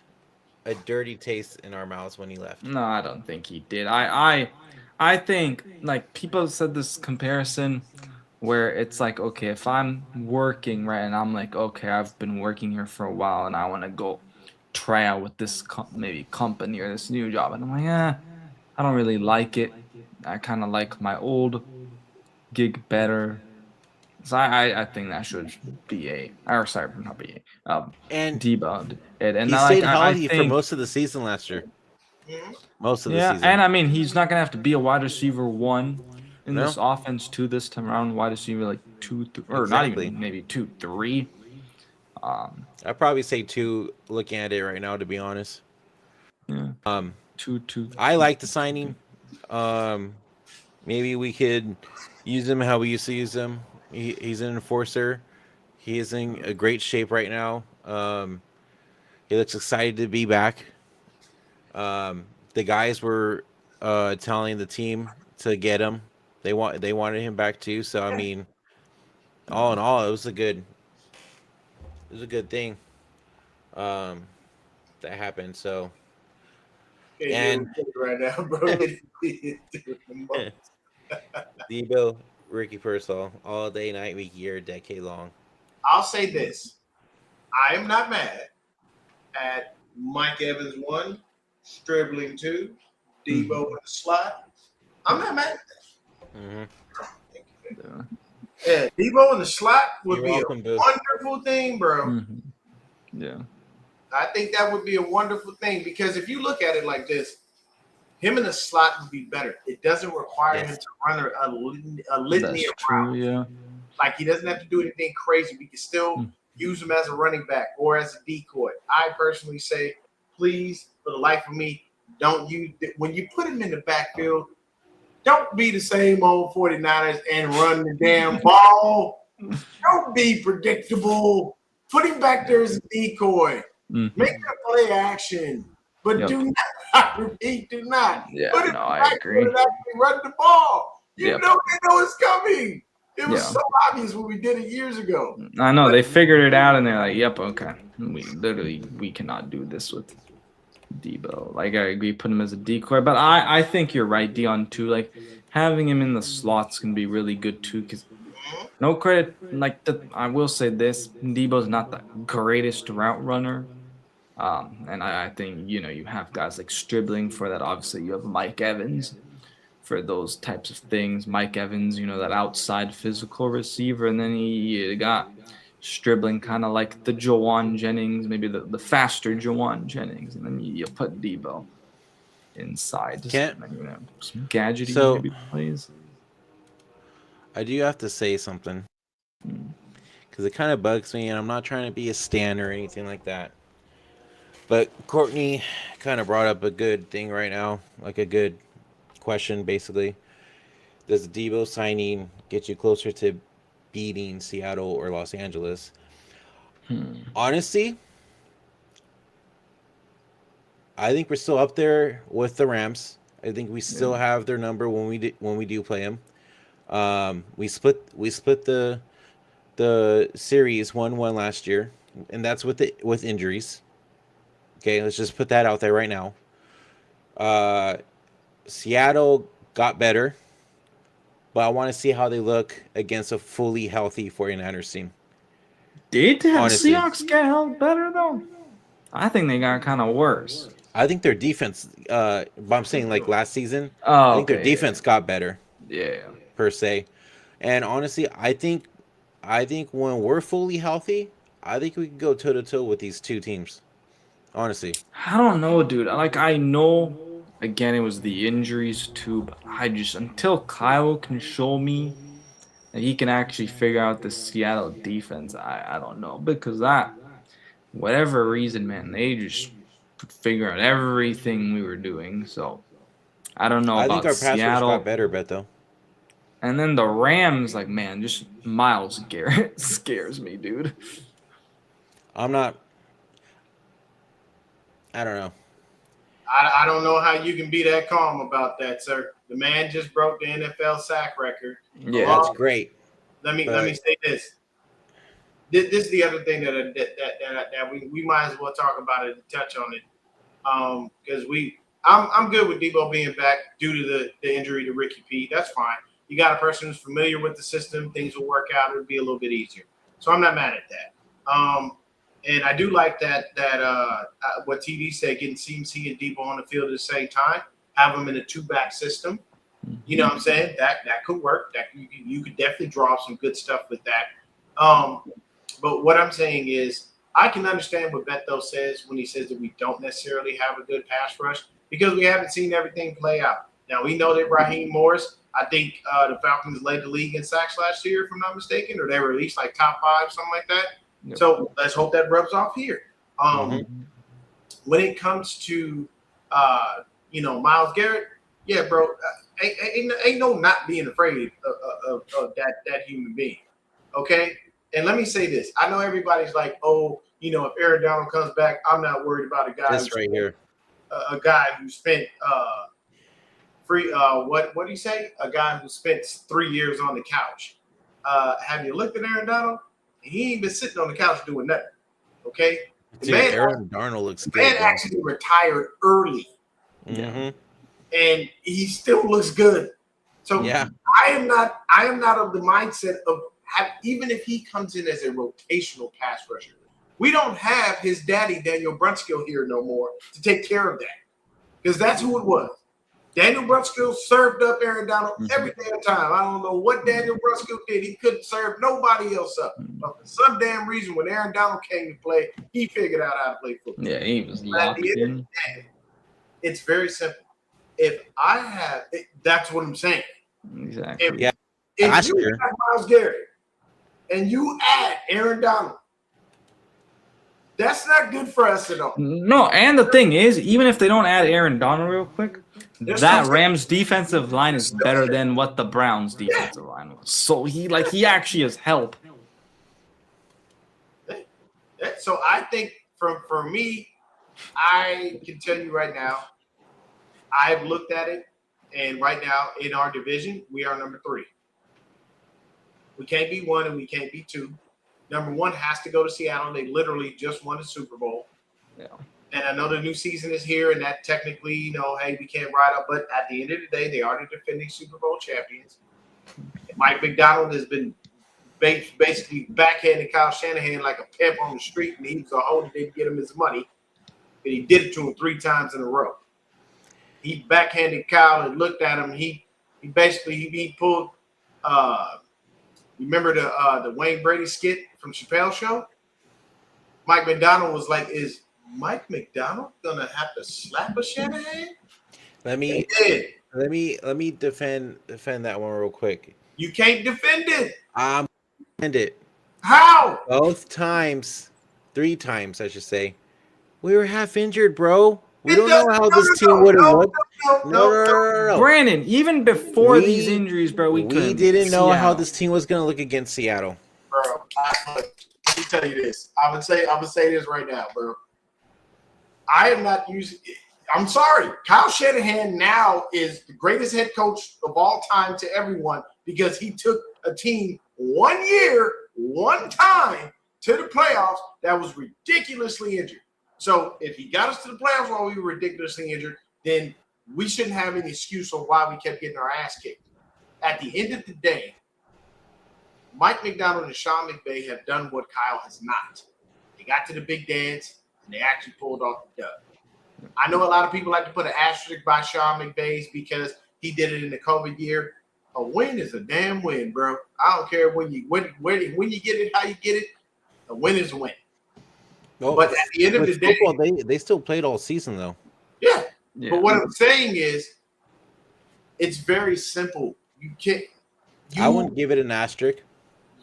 Speaker 3: a dirty taste in our mouths when he left.
Speaker 8: No, I don't think he did. I think like people said this comparison where it's like, okay, if I'm working right and I'm like, okay, I've been working here for a while and I want to go try out with this maybe company or this new job, and I'm like, I don't really like it. I kind of like my old gig better. So I think that should be not be
Speaker 3: and
Speaker 8: debunked. And
Speaker 3: he
Speaker 8: I
Speaker 3: stayed
Speaker 8: like,
Speaker 3: healthy
Speaker 8: I think,
Speaker 3: for most of the season last year. Most of the season.
Speaker 8: and I mean, he's not gonna have to be a wide receiver 1 in
Speaker 3: No.
Speaker 8: this offense 2 this time around. Wide receiver like 2, or not even maybe 2, 3.
Speaker 3: I'd probably say 2. Looking at it right now, to be honest.
Speaker 8: Yeah. 2.
Speaker 3: I like the signing. Maybe we could use him how we used to use him. He's an enforcer. He is in a great shape right now. He looks excited to be back. The guys were telling the team to get him. They wanted him back too. So I mean, all in all, it was a good thing that happened. So and
Speaker 5: right now, bro.
Speaker 3: Deebo, Ricky Pearsall, all day, night, week, year, decade long.
Speaker 5: I'll say this: I am not mad at Mike Evans 1, Stribling 2, Deebo in the slot. I'm not mad at that.
Speaker 3: Mm-hmm.
Speaker 5: Yeah, Deebo in the slot would
Speaker 3: You're
Speaker 5: be
Speaker 3: welcome,
Speaker 5: a
Speaker 3: Boo.
Speaker 5: wonderful thing, bro.
Speaker 8: Mm-hmm. Yeah.
Speaker 5: I think that would be a wonderful thing because if you look at it like this, him in the slot would be better. It doesn't require him to run a litany of routes.
Speaker 8: Yeah.
Speaker 5: Like he doesn't have to do anything crazy. We can still use him as a running back or as a decoy. I personally say, please, for the life of me, don't use when you put him in the backfield. Don't be the same old 49ers and run the damn ball. Don't be predictable. Put him back there as a decoy.
Speaker 8: Mm-hmm.
Speaker 5: Make a play action. But do not repeat, do not.
Speaker 8: Yeah,
Speaker 5: Put him
Speaker 8: no, I
Speaker 5: back
Speaker 8: agree.
Speaker 5: there and actually run the ball. You know they know it's coming. It was
Speaker 8: Yeah.
Speaker 5: so obvious when we did it years ago.
Speaker 8: I know they figured it out and they're like, "Yep, okay, we cannot do this with Deebo." Like I agree, put him as a decoy, but I think you're right, Dion too. Like having him in the slots can be really good too, because no credit. I will say this: Deebo's not the greatest route runner, and I think you have guys like Stribling for that. Obviously, you have Mike Evans for those types of things. Mike Evans, that outside physical receiver, and then you got Stribling, kind of like the Jawan Jennings, maybe the faster Jawan Jennings, and then you put Deebo inside. Some gadgety maybe plays.
Speaker 3: I do have to say something because it kind of bugs me, and I'm not trying to be a stan or anything like that. But Courtney kind of brought up a good thing right now, like a good question, basically. Does the Deebo signing get you closer to beating Seattle or Los Angeles? Honestly, I think we're still up there with the Rams. I think we still have their number when we do play them. We split the series 1-1 last year, and that's with injuries. Okay, let's just put that out there right now. Seattle got better. but I want to see how they look against a fully healthy 49ers team.
Speaker 8: Did the
Speaker 3: Honestly.
Speaker 8: Seahawks get held better though? I think they got kind of worse.
Speaker 3: I think their defense, but I'm saying like last season,
Speaker 8: Oh,
Speaker 3: I think their
Speaker 8: okay,
Speaker 3: defense got better
Speaker 8: Yeah.
Speaker 3: per se. And honestly, I think when we're fully healthy, I think we can go toe to toe with these two teams. Honestly,
Speaker 8: I don't know, dude. Like, I know, again, it was the injuries too, but I just, until Kyle can show me that he can actually figure out the Seattle defense, I don't know. Because whatever reason, man, they just could figure out everything we were doing. So, I don't know
Speaker 3: I
Speaker 8: about
Speaker 3: think our pass rush
Speaker 8: Seattle.
Speaker 3: got better, Beto.
Speaker 8: And then the Rams, like, man, just Miles Garrett scares me, dude.
Speaker 3: I don't know.
Speaker 5: I don't know how you can be that calm about that, sir. The man just broke the NFL sack record.
Speaker 8: Yeah.
Speaker 3: That's great.
Speaker 5: Let me say this. This is the other thing that we might as well talk about it and touch on it. Because I'm good with Deebo being back due to the injury to Ricky P. That's fine. You got a person who's familiar with the system. Things will work out. It'll be a little bit easier. So I'm not mad at that. And I do like that what TV said, getting CMC and Deebo on the field at the same time, have them in a 2-back system. You know what I'm saying? That could work. That you could definitely draw some good stuff with that. But what I'm saying is, I can understand what Beto says when he says that we don't necessarily have a good pass rush because we haven't seen everything play out. Now, we know that Raheem Morris, I think the Falcons led the league in sacks last year, if I'm not mistaken, or they were at least like top 5, something like that.
Speaker 8: Yep.
Speaker 5: So let's hope that rubs off here. When it comes to, Miles Garrett, yeah, bro, ain't no not being afraid of that human being, okay? And let me say this. I know everybody's like, oh, if Aaron Donald comes back, I'm not worried about a guy.
Speaker 3: This right here.
Speaker 5: A guy who spent what do you say? A guy who spent 3 years on the couch. Have you looked at Aaron Donald? He ain't been sitting on the couch doing nothing. Okay?
Speaker 3: Dude, Aaron Darnold looks good.
Speaker 5: Man actually retired early.
Speaker 3: Mm-hmm.
Speaker 5: And he still looks good. So
Speaker 3: yeah.
Speaker 5: I am not of the mindset of even if he comes in as a rotational pass rusher, we don't have his daddy, Daniel Brunskill, here no more to take care of that. Because that's who it was. Daniel Brunskill served up Aaron Donald every damn time. I don't know what Daniel Brunskill did. He couldn't serve nobody else up. But for some damn reason, when Aaron Donald came to play, he figured out how to play football.
Speaker 8: Yeah, he was locked in.
Speaker 5: It's very simple. If I have – that's what I'm saying.
Speaker 8: Exactly.
Speaker 5: If you have Myles Garrett and you add Aaron Donald, that's not good for us at all.
Speaker 8: No, and the thing is, even if they don't add Aaron Donald real quick, that Rams defensive line is better than what the Browns defensive line was. So he actually has help.
Speaker 5: So I think for me, I can tell you right now, I've looked at it, and right now in our division, we are number 3. We can't be 1 and we can't be 2. Number 1 has to go to Seattle. They literally just won the Super Bowl.
Speaker 8: Yeah.
Speaker 5: And I know the new season is here, and that technically, hey, we can't ride up. But at the end of the day, they are the defending Super Bowl champions. And Mike McDonald has been basically backhanding Kyle Shanahan like a pimp on the street, and he was a hoe to get him his money. And he did it to him 3 times in a row. He backhanded Kyle and looked at him. He basically pulled. Remember the Wayne Brady skit from Chappelle's Show? Mike McDonald was like, "Is Mike McDonald gonna have to slap a Shanahan?"
Speaker 3: Let me defend that one real quick.
Speaker 5: You can't defend it.
Speaker 3: I'm defend it.
Speaker 5: How?
Speaker 3: Both times, 3 times, I should say. We were half injured, bro. We don't know how this team would have looked. No.
Speaker 8: Brandon, even before these injuries, bro, we
Speaker 3: didn't know how this team was going to look against Seattle.
Speaker 5: Bro, let me tell you this. I'm gonna say this right now, bro. I am not using. I'm sorry. Kyle Shanahan now is the greatest head coach of all time to everyone because he took a team 1 year, 1 time to the playoffs that was ridiculously injured. So if he got us to the playoffs while we were ridiculously injured, then we shouldn't have any excuse on why we kept getting our ass kicked. at the end of the day, Mike McDonald and Sean McVay have done what Kyle has not. They got to the big dance, and they actually pulled off the dub. I know a lot of people like to put an asterisk by Sean McVay's because he did it in the COVID year. A win is a damn win, bro. I don't care when you get it, how you get it. A win is a win.
Speaker 3: Well,
Speaker 5: but at the end of the day,
Speaker 3: football, they still played all season though.
Speaker 5: Yeah.
Speaker 8: Yeah.
Speaker 5: But what I'm saying is, it's very simple. You can't.
Speaker 3: I wouldn't give it an asterisk.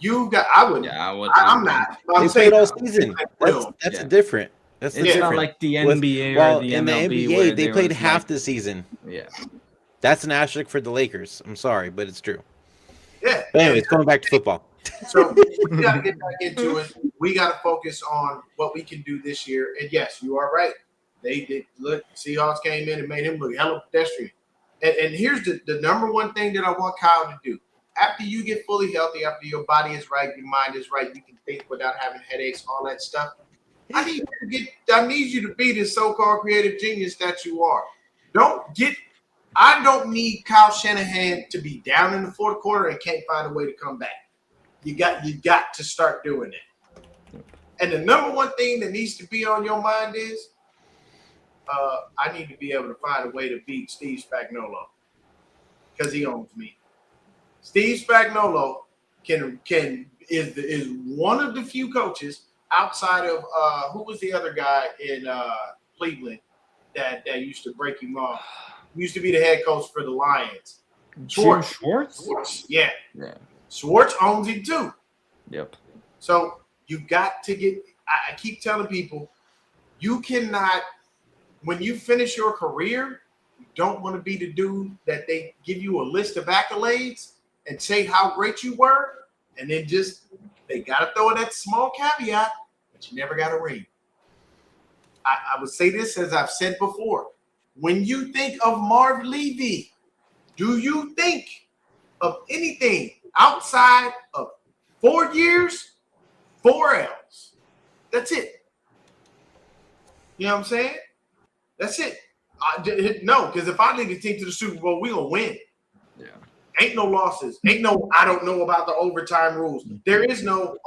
Speaker 5: I wouldn't.
Speaker 8: Yeah, I would.
Speaker 5: I'm not.
Speaker 3: They played all season. That's different. That's
Speaker 8: It's
Speaker 3: different.
Speaker 8: not like the NBA
Speaker 3: well,
Speaker 8: or the
Speaker 3: in
Speaker 8: MLB.
Speaker 3: the NBA,
Speaker 8: where
Speaker 3: they
Speaker 8: there
Speaker 3: played
Speaker 8: was,
Speaker 3: half
Speaker 8: like,
Speaker 3: the season.
Speaker 8: Yeah.
Speaker 3: That's an asterisk for the Lakers. I'm sorry, but it's true.
Speaker 5: Yeah.
Speaker 3: But anyways, going back to football.
Speaker 5: So we got to get back into it. We got to focus on what we can do this year. And yes, you are right. They did look. Seahawks came in and made him look hella pedestrian. And here's the number one thing that I want Kyle to do. After you get fully healthy, after your body is right, your mind is right, you can think without having headaches, all that stuff. I need you to be the so-called creative genius that you are. I don't need Kyle Shanahan to be down in the fourth quarter and can't find a way to come back. You got to start doing it. And the number one thing that needs to be on your mind is, I need to be able to find a way to beat Steve Spagnuolo because he owns me. Steve Spagnuolo is one of the few coaches outside of who was the other guy in Cleveland that used to break him off. He used to be the head coach for the Lions.
Speaker 8: Schwartz?
Speaker 5: Yeah.
Speaker 8: Yeah.
Speaker 5: Schwartz owns him too.
Speaker 8: Yep.
Speaker 5: So you got to get. I keep telling people, you cannot. When you finish your career, you don't want to be the dude that they give you a list of accolades and say how great you were, and then they got to throw in that small caveat, but you never got a ring. I would say this as I've said before. When you think of Marv Levy, do you think of anything outside of 4 years, 4 L's? That's it. You know what I'm saying? That's it. No, because if I lead the team to the Super Bowl, we're going to win.
Speaker 8: Yeah.
Speaker 5: Ain't no losses. Ain't no, I don't know about the overtime rules. There is no,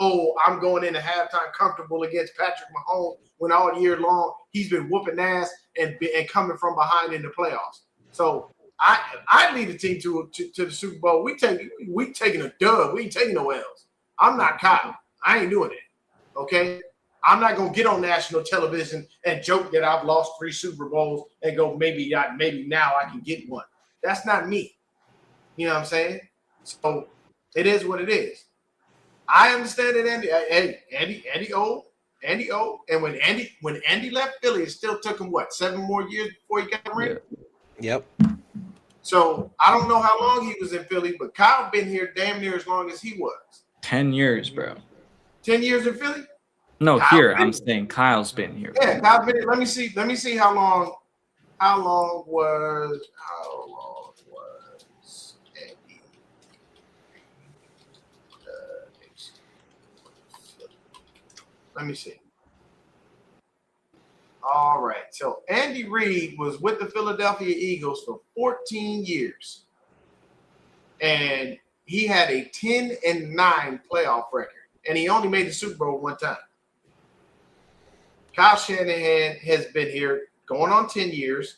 Speaker 5: I'm going into halftime comfortable against Patrick Mahomes when all year long he's been whooping ass and coming from behind in the playoffs. So I lead the team to the Super Bowl. We taking a dub. We ain't taking no L's. I'm not Kyle. I ain't doing it. Okay? I'm not going to get on national television and joke that I've lost 3 Super Bowls and go, maybe now I can get one. That's not me. You know what I'm saying? So it is what it is. I understand that Andy O. And when Andy left Philly, it still took him 7 more years before he got a ring?
Speaker 3: Yep.
Speaker 5: So I don't know how long he was in Philly, but Kyle been here damn near as long as he was.
Speaker 8: 10 years, bro.
Speaker 5: 10 years in Philly?
Speaker 8: No, here I'm saying Kyle's been here.
Speaker 5: Yeah, Kyle's been here. Let me see how long was Andy? Let me see. All right. So Andy Reid was with the Philadelphia Eagles for 14 years. And he had a 10-9 playoff record. And he only made the Super Bowl one time. Kyle Shanahan has been here going on 10 years.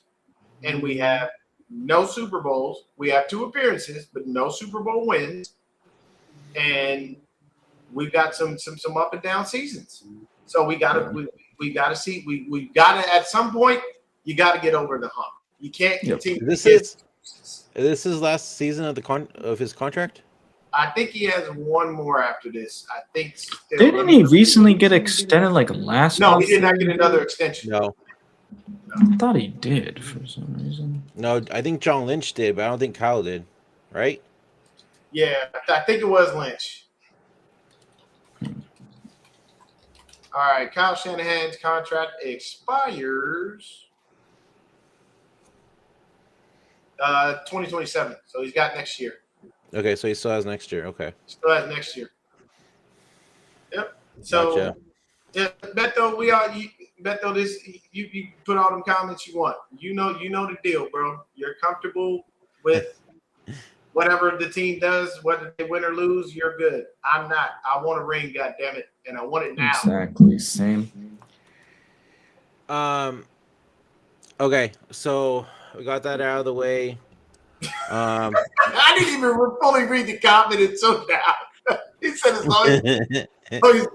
Speaker 5: And we have no Super Bowls. We have 2 appearances, but no Super Bowl wins. And we've got some up and down seasons. So we gotta see. We gotta at some point. You gotta get over the hump. You can't continue.
Speaker 3: This is last season of his contract.
Speaker 5: I think he has one more after this. I think.
Speaker 8: Didn't he recently get extended last
Speaker 5: No,
Speaker 8: month?
Speaker 5: he did not get another extension.
Speaker 3: No.
Speaker 8: I thought he did for some reason.
Speaker 3: No, I think John Lynch did, but I don't think Kyle did. Right?
Speaker 5: Yeah, I think it was Lynch. All right, Kyle Shanahan's contract expires 2027. So he's got next year.
Speaker 3: Okay, so he still has next year. Okay.
Speaker 5: Still has next year. Yep. So,
Speaker 3: Gotcha.
Speaker 5: yeah, Beto, this you put all them comments you want. You know the deal, bro. You're comfortable with whatever the team does, whether they win or lose, you're good. I'm not. I want a ring, goddammit, and I want it now.
Speaker 8: Exactly. Same.
Speaker 3: Okay, so we got that out of the way.
Speaker 5: I didn't even fully read the comment until now. He said it's always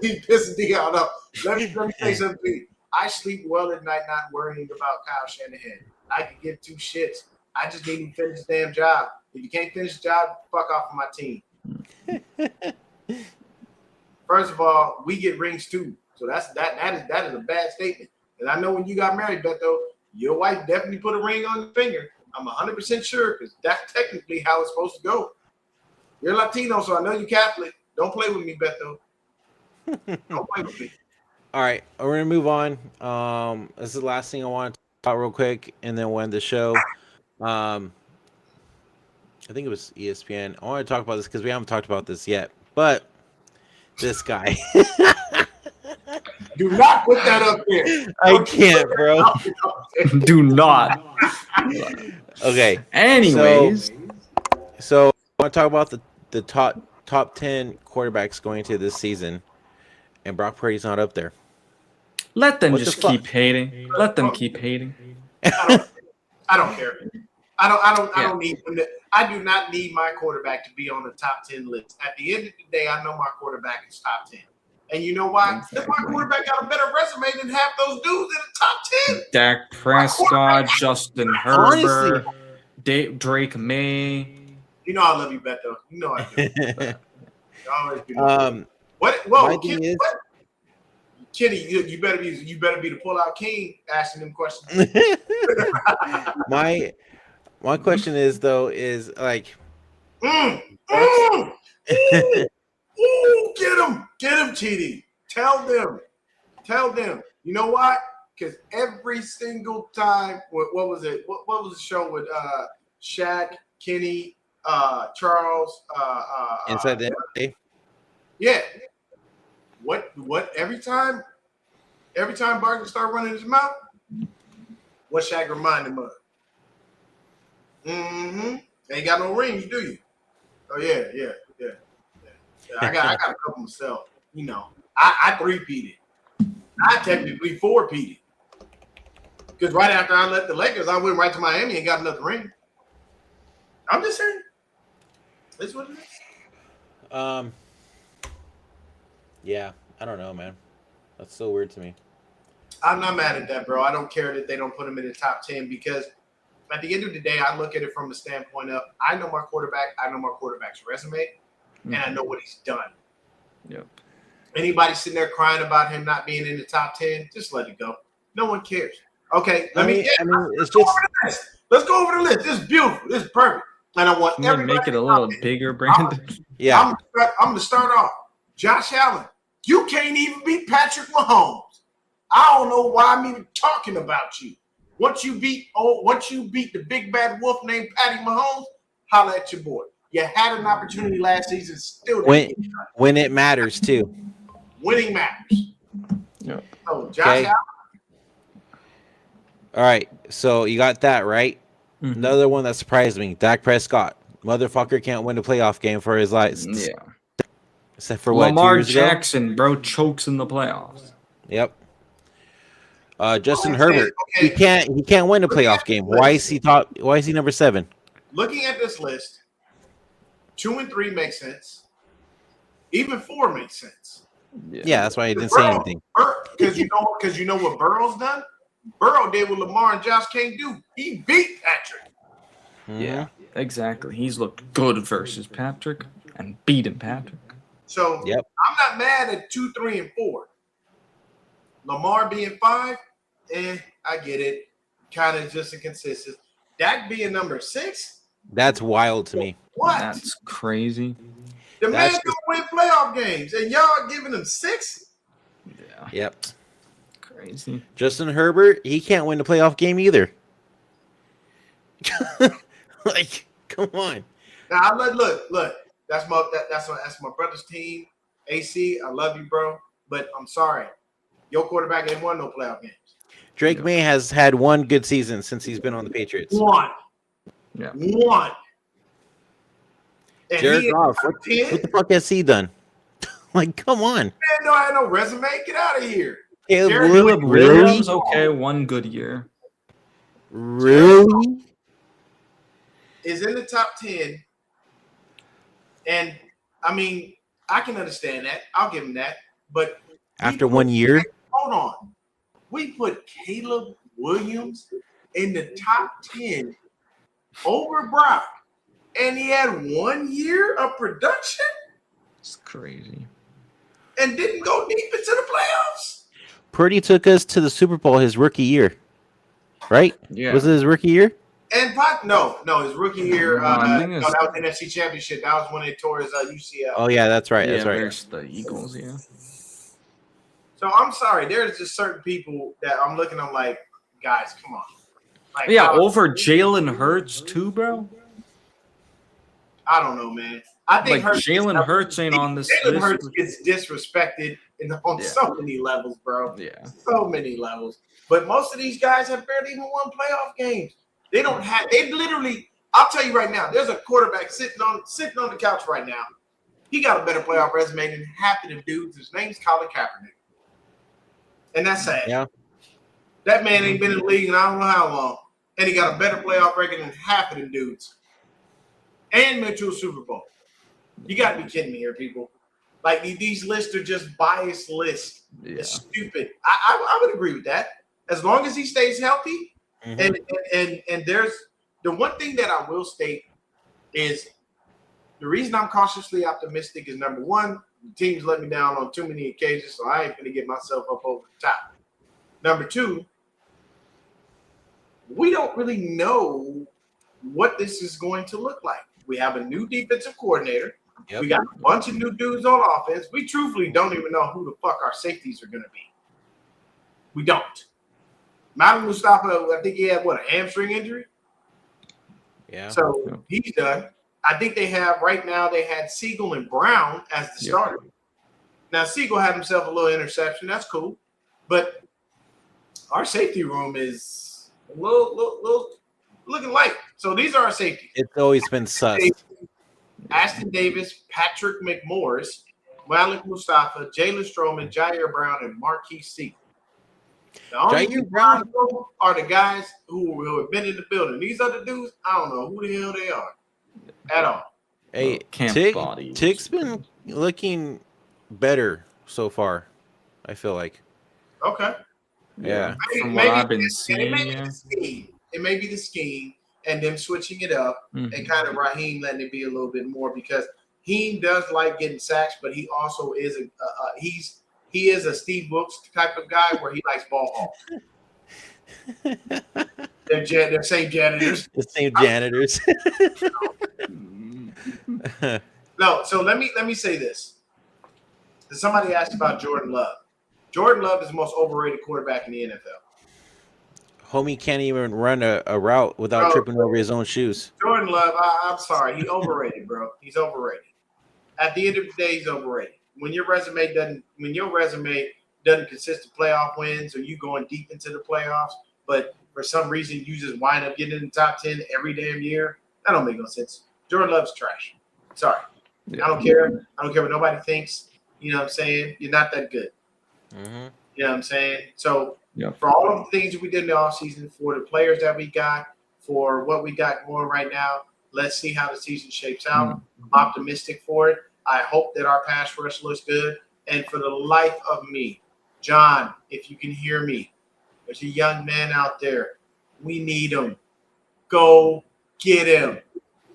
Speaker 5: keep pissing me out. No, let me say something to you. I sleep well at night not worrying about Kyle Shanahan. I can give two shits. I just need him to finish his damn job. If you can't finish the job, fuck off of my team. First of all, we get rings too. So that is a bad statement. And I know when you got married, Beto, your wife definitely put a ring on your finger. I'm 100% sure because that's technically how it's supposed to go. You're Latino, so I know you're Catholic. Don't play with me, Beto. Don't play with me.
Speaker 3: All right, we're gonna move on. This is the last thing I want to talk about real quick, and then we'll end the show. I think it was ESPN. I want to talk about this because we haven't talked about this yet. But this guy,
Speaker 5: do not put that up there.
Speaker 3: I can't, bro.
Speaker 8: Do not.
Speaker 3: Okay.
Speaker 8: Anyways,
Speaker 3: so I want to talk about the top 10 quarterbacks going into this season, and Brock Purdy's not up there.
Speaker 8: let them
Speaker 3: What the
Speaker 8: just
Speaker 3: fuck?
Speaker 8: keep hating. Let them keep hating.
Speaker 5: I don't care. I don't need him. I do not need my quarterback to be on the top 10 list. At the end of the day, I know my quarterback is top 10. And you know why? Because my quarterback got a better resume than half those dudes in the top 10.
Speaker 8: Dak Prescott, Justin Herbert, Drake May.
Speaker 5: You know I love you, Beto. You know I do. You always be what?
Speaker 3: my
Speaker 5: Whoa,
Speaker 3: thing is-
Speaker 5: Kenny, you better be the pull-out king asking them questions.
Speaker 3: my question is like,
Speaker 5: Ooh, get him, TD. Tell them. You know why? Because every single time, what was it? What was the show with Shaq, Kenny, Charles?
Speaker 3: inside the NBA?
Speaker 5: Yeah. What? Every time Barkley start running his mouth, what Shaq remind him of? Ain't got no rings, do you? Oh yeah. I got a couple myself. You know, I three-peated. I technically four-peated. Because right after I left the Lakers, I went right to Miami and got another ring. I'm just saying. That's what it is.
Speaker 3: Yeah, I don't know, man. That's so weird to me.
Speaker 5: I'm not mad at that, bro. I don't care that they don't put him in the top 10 because at the end of the day, I look at it from the standpoint of I know my quarterback, I know my quarterback's resume, and I know what he's done.
Speaker 8: Yep.
Speaker 5: Anybody sitting there crying about him not being in the top 10, just let it go. No one cares. Okay,
Speaker 3: it's just
Speaker 5: let's go over the list. This is beautiful. This is perfect. And I want
Speaker 8: Can you
Speaker 5: everybody
Speaker 8: make it a little bigger, Brandon?
Speaker 3: yeah.
Speaker 5: I'm going to start off. Josh Allen, you can't even beat Patrick Mahomes. I don't know why I'm even talking about you. Once you beat the big bad wolf named Patty Mahomes, holla at your boy. You had an opportunity last season, still didn't get it done.
Speaker 3: When it matters too.
Speaker 5: Winning matters.
Speaker 8: Yep.
Speaker 5: So Josh
Speaker 3: Okay.
Speaker 5: Allen,
Speaker 3: All right, so you got that right.
Speaker 8: Mhm.
Speaker 3: Another one that surprised me: Dak Prescott, motherfucker, can't win a playoff game for his life.
Speaker 8: Yeah.
Speaker 3: Except for what, 2
Speaker 8: Lamar
Speaker 3: years ago?
Speaker 8: Jackson, bro, chokes in the playoffs.
Speaker 3: Yep. Justin
Speaker 5: Okay,
Speaker 3: Herbert,
Speaker 5: okay.
Speaker 3: he can't win a playoff game. Why is he number 7?
Speaker 5: looking at this list, 2 and 3 makes sense. Even 4 makes sense.
Speaker 3: Yeah, that's why he didn't say anything.
Speaker 5: Because you know what Burrow's done? Burrow did what Lamar and Josh can't do. He beat Patrick.
Speaker 8: Yeah, exactly. He's looked good versus Patrick and beaten Patrick.
Speaker 5: So
Speaker 3: Yep.
Speaker 5: I'm not mad at 2, 3, and 4. Lamar being 5, I get it. Kind of just inconsistent. Dak being number 6,
Speaker 3: That's wild to me.
Speaker 5: what?
Speaker 8: That's crazy.
Speaker 5: The man
Speaker 3: that's
Speaker 5: can win playoff games, and y'all giving him 6?
Speaker 8: Yeah,
Speaker 3: Yep.
Speaker 8: crazy.
Speaker 3: Justin Herbert, he can't win the playoff game either. Like, come on.
Speaker 5: Now look. That's my brother's team. AC, I love you, bro, but I'm sorry. Your quarterback ain't won no playoff games.
Speaker 3: Drake May has had one good season since he's been on the Patriots.
Speaker 5: One.
Speaker 8: Yeah.
Speaker 5: One. And
Speaker 3: Jared
Speaker 5: he in
Speaker 3: Goff,
Speaker 5: the top 10?
Speaker 3: what the fuck has he done? Like, come on.
Speaker 5: Man, no, I had no resume. Get out of here.
Speaker 3: Caleb
Speaker 5: Jared
Speaker 3: Williams,
Speaker 8: Caleb
Speaker 3: really?
Speaker 8: Williams, okay, one good year.
Speaker 3: Really?
Speaker 5: is in the top 10. And, I mean, I can understand that. I'll give him that. But
Speaker 3: After 1 year?
Speaker 5: Hold on. We put Caleb Williams in the top 10 over Brock. And he had 1 year of production
Speaker 8: It's crazy.
Speaker 5: and didn't go deep into the playoffs.
Speaker 3: Purdy took us to the Super Bowl his rookie year, right?
Speaker 8: Yeah.
Speaker 3: Was it his rookie year?
Speaker 5: And no, his rookie year.
Speaker 8: I think
Speaker 5: No,
Speaker 8: it's-
Speaker 5: that was NFC Championship. That was when they tore his UCL.
Speaker 3: Oh yeah, that's right. That's
Speaker 8: yeah,
Speaker 3: right.
Speaker 8: versus the Eagles, yeah.
Speaker 5: So I'm sorry. There's just certain people that I'm looking. I'm like, guys, come on. Like,
Speaker 8: Yeah, over Jalen Hurts too, bro.
Speaker 5: I don't know, man. I think
Speaker 8: Like Jalen Hurts ain't on this
Speaker 5: Jalen
Speaker 8: list.
Speaker 5: Hurts gets disrespected on
Speaker 8: Yeah.
Speaker 5: so many levels, bro.
Speaker 8: Yeah.
Speaker 5: So many levels. But most of these guys have barely even won playoff games. They don't have. They literally. I'll tell you right now. There's a quarterback sitting on the couch right now. He got a better playoff resume than half of the dudes. His name's Colin Kaepernick, and that's sad.
Speaker 3: Yeah.
Speaker 5: That man ain't been in the league in I don't know how long, and he got a better playoff record than half of the dudes. And went to a Super Bowl. You got to be kidding me here, people. Like these lists are just biased lists.
Speaker 8: Yeah.
Speaker 5: It's stupid. I would agree with that. As long as he stays healthy.
Speaker 3: Mhm.
Speaker 5: And there's the one thing that I will state is the reason I'm cautiously optimistic is number one, the team's let me down on too many occasions, so I ain't gonna get myself up over the top. Number two, we don't really know what this is going to look like. We have a new defensive coordinator.
Speaker 3: Yep.
Speaker 5: We got a bunch of new dudes on offense. We truthfully don't even know who the fuck our safeties are gonna be. We don't. Mountain Mustafa, I think he had a hamstring injury.
Speaker 3: Yeah.
Speaker 5: So he's done. I think they have right now. They had Siegel and Brown as the starter. Now Siegel had himself a little interception. That's cool, but our safety room is a little looking light. So these are our safeties:
Speaker 3: It's always been sus.
Speaker 5: Aston Davis, Patrick McMorris, Malik Mustafa, Jalen Stroman, Jair Brown, and Marquise Siegel. The only
Speaker 3: Jair Brown
Speaker 5: are the guys who have been in the building. These other dudes, I don't know who the hell they are at all.
Speaker 3: Hey,
Speaker 8: Camp bodies.
Speaker 3: Tick's been looking better so far. I feel like.
Speaker 5: Okay.
Speaker 3: Yeah.
Speaker 8: From what I've been
Speaker 5: and
Speaker 8: seeing,
Speaker 5: it may be
Speaker 8: yeah.
Speaker 5: the scheme. It may be the scheme and them switching it up
Speaker 8: Mhm.
Speaker 5: and kind of Raheem letting it be a little bit more because he does like getting sacks, but he also is he is a Steve Wilkes type of guy where he likes ball hawks. They're same janitors.
Speaker 3: The same janitors.
Speaker 5: No, so let me say this. Somebody asked about Jordan Love. Jordan Love is the most overrated quarterback in the NFL.
Speaker 3: Homie can't even run a route without tripping over his own shoes.
Speaker 5: Jordan Love, I'm sorry, he's overrated, bro. He's overrated. At the end of the day, he's overrated. When your resume doesn't consist of playoff wins or you going deep into the playoffs, but for some reason you just wind up getting in the top 10 every damn year, that don't make no sense. Jordan Love's trash. Sorry.
Speaker 8: Yeah.
Speaker 5: I don't care. I don't care what nobody thinks. You know what I'm saying? You're not that good.
Speaker 3: Mm-hmm.
Speaker 5: You know what I'm saying? So
Speaker 8: Yeah.
Speaker 5: for all of the things that we did in the offseason, for the players that we got, for what we got going right now, let's see how the season shapes out. I'm optimistic for it. I hope that our pass rush looks good. And for the life of me, John, if you can hear me, there's a young man out there. We need him. Go get him.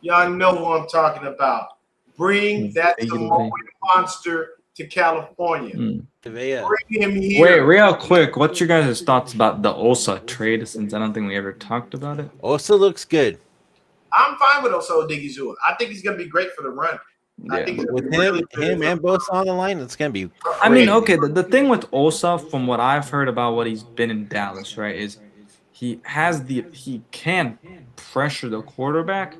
Speaker 5: Y'all know who I'm talking about. Bring that Samoan monster to California. Bring him here.
Speaker 8: Wait, real quick, what's your guys' thoughts about the Osa trade? Since I don't think we ever talked about it.
Speaker 3: Osa looks good.
Speaker 5: I'm fine with Oso Odigizua. I think he's going to be great for the run. I think
Speaker 3: With him and Bosa on the line, it's gonna be.
Speaker 8: I mean,
Speaker 3: crazy.
Speaker 8: okay, the thing with Osa, from what I've heard about what he's been in Dallas, right, is he can pressure the quarterback.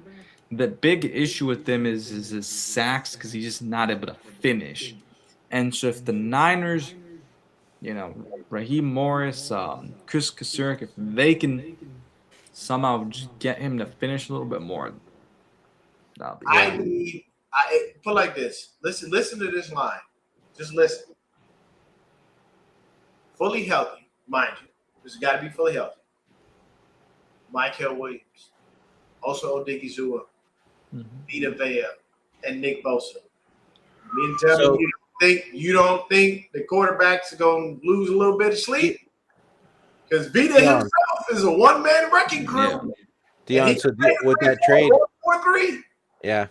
Speaker 8: The big issue with him is his sacks because he's just not able to finish. And so if the Niners, Raheem Morris, Chris Kasurek, if they can somehow just get him to finish a little bit more, that'll be
Speaker 5: I need I put like this. Listen to this line. Just listen. Fully healthy, mind you. This has got to be fully healthy. Michael Williams, also Odigizua, Vita Vea, and Nick Bosa. Me and tell me you don't think the quarterbacks are going to lose a little bit of sleep? Because Vita himself is a one-man wrecking crew.
Speaker 3: Dion, so with that trade,
Speaker 5: 4-3.
Speaker 3: yeah,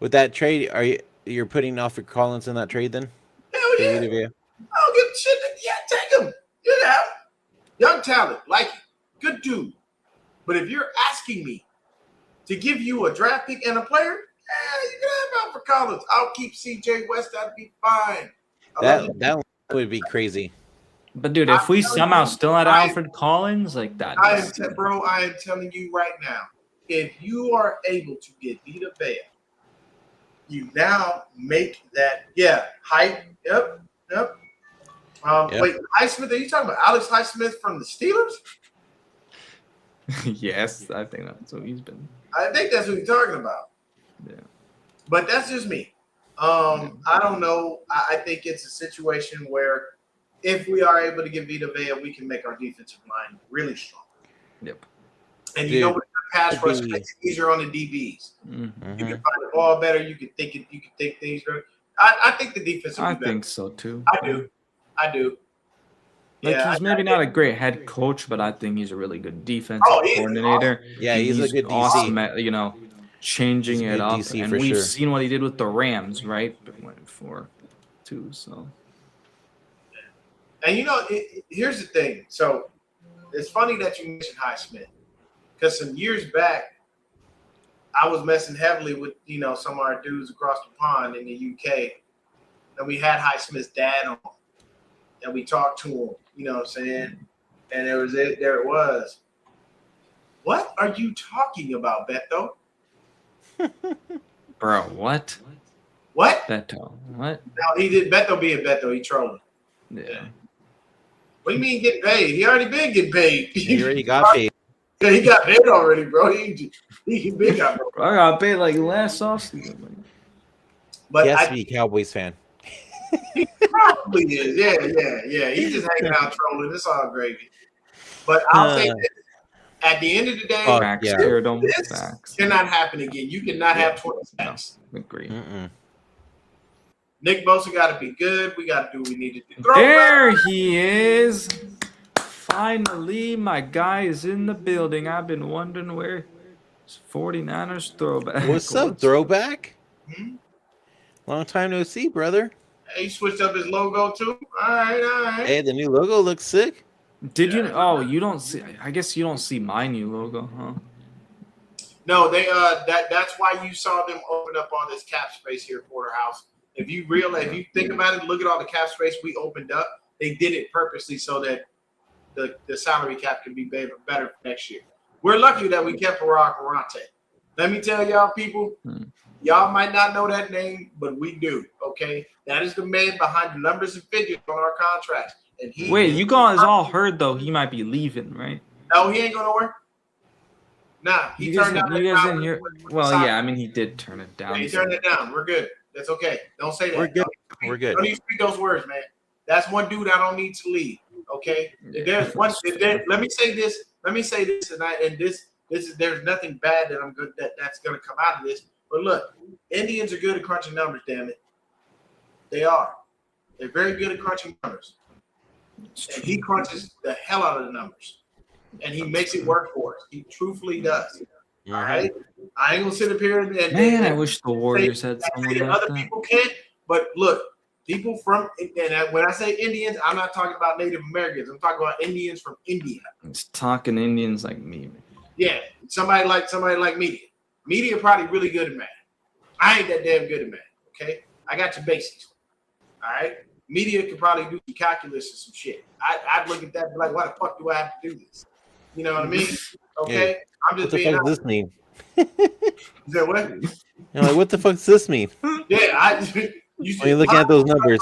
Speaker 3: with that trade, you're putting Alfred Collins in that trade then?
Speaker 5: Hell yeah! I don't give a shit. Yeah, take him. You know, young talent, like it. Good dude. But if you're asking me to give you a draft pick and a player, you can have Alfred Collins. I'll keep C.J. West. That'd be fine.
Speaker 3: That would be crazy.
Speaker 8: But dude, if we somehow still had Alfred Collins, like that,
Speaker 5: I am telling you right now, if you are able to get Vita Vea, you now make that hype. Yep. Wait, Highsmith? Are you talking about Alex Highsmith from the Steelers?
Speaker 8: Yes, I think that's what he's been.
Speaker 5: I think that's what you're talking about.
Speaker 8: Yeah.
Speaker 5: But that's just me. I don't know. I think it's a situation where if we are able to get Vita Vea, we can make our defensive line really strong.
Speaker 8: Yep.
Speaker 5: And you know what? Pass rush makes it easier on the DBs. You can find the ball better. You can think things through. I think the defense will be better.
Speaker 8: I think so too.
Speaker 5: I do.
Speaker 8: Like he's maybe not a great head coach, but I think he's a really good defensive coordinator.
Speaker 3: Awesome. Yeah, he's a good DC.
Speaker 8: Awesome at, changing it up. DC and we've seen what he did with the Rams, right? For 2, so.
Speaker 5: And here's the thing. So it's funny that you mentioned Highsmith, because some years back, I was messing heavily with some of our dudes across the pond in the UK, and we had Highsmith's dad on, and we talked to him. You know what I'm saying? And there it was. What are you talking about, Beto?
Speaker 8: Bro, what?
Speaker 5: What?
Speaker 8: Beto, what?
Speaker 5: No, he did Beto being Beto. He trolling.
Speaker 8: Yeah.
Speaker 5: What do you mean get paid? He already been getting paid.
Speaker 3: He already got paid.
Speaker 5: Yeah, he got paid already, bro. He been got paid.
Speaker 8: I got paid like last offseason.
Speaker 3: But he has to be a Cowboys fan.
Speaker 5: He probably is. Yeah. He's just hanging out trolling. It's all gravy. But I'll say this. At the end of the day, this cannot happen again. You cannot have 20 sacks.
Speaker 8: No, agree.
Speaker 5: Nick Bosa got to be good. We got to do what we need to do.
Speaker 8: There he is. Finally, my guy is in the building. I've been wondering where his 49ers throwback.
Speaker 3: What's up, throwback? Long time no see, brother.
Speaker 5: Hey, he switched up his logo too. All right.
Speaker 3: Hey, the new logo looks sick.
Speaker 8: Did you? Oh, you don't see. I guess you don't see my new logo, huh?
Speaker 5: No, they that's why you saw them open up all this cap space here at Porterhouse. If you think about it, look at all the cap space we opened up. They did it purposely so that the salary cap can be better for next year. We're lucky that we kept Barack Arante. Let me tell y'all, people, y'all might not know that name, but we do. Okay, that is the man behind the numbers and figures on our contracts. And
Speaker 8: you guys all heard though he might be leaving, right?
Speaker 5: No, he ain't going nowhere. Nah, he turned down.
Speaker 8: You guys didn't hear? Well, yeah, I mean he did turn it down.
Speaker 5: Yeah, he turned it down. We're good. That's okay. Don't say that.
Speaker 3: We're good.
Speaker 5: Don't even speak those words, man. That's one dude I don't need to leave. Okay. If there's one. Let me say this. And there's nothing bad that I'm good that's going to come out of this. But look, Indians are good at crunching numbers. Damn it, they are. They're very good at crunching numbers. And he crunches the hell out of the numbers. And he makes it work for us. He truthfully does. All right? I ain't going to sit up here and
Speaker 8: I wish the Warriors had someone like
Speaker 5: other people can't. But look, people from – and when I say Indians, I'm not talking about Native Americans. I'm talking about Indians from India.
Speaker 8: It's talking Indians like me, man.
Speaker 5: Yeah, somebody like media. Media probably really good at math. I ain't that damn good at math, okay? I got your basics. All right? Media could probably do some calculus or some shit. I'd look at that and be like, why the fuck do I have to do this? You know what I mean? Okay?
Speaker 3: Yeah.
Speaker 5: I'm just
Speaker 3: what the
Speaker 5: being
Speaker 3: fuck does this mean?
Speaker 5: Is that what?
Speaker 3: You're like, what the fuck does this mean?
Speaker 5: Yeah,
Speaker 3: when you're looking at those numbers.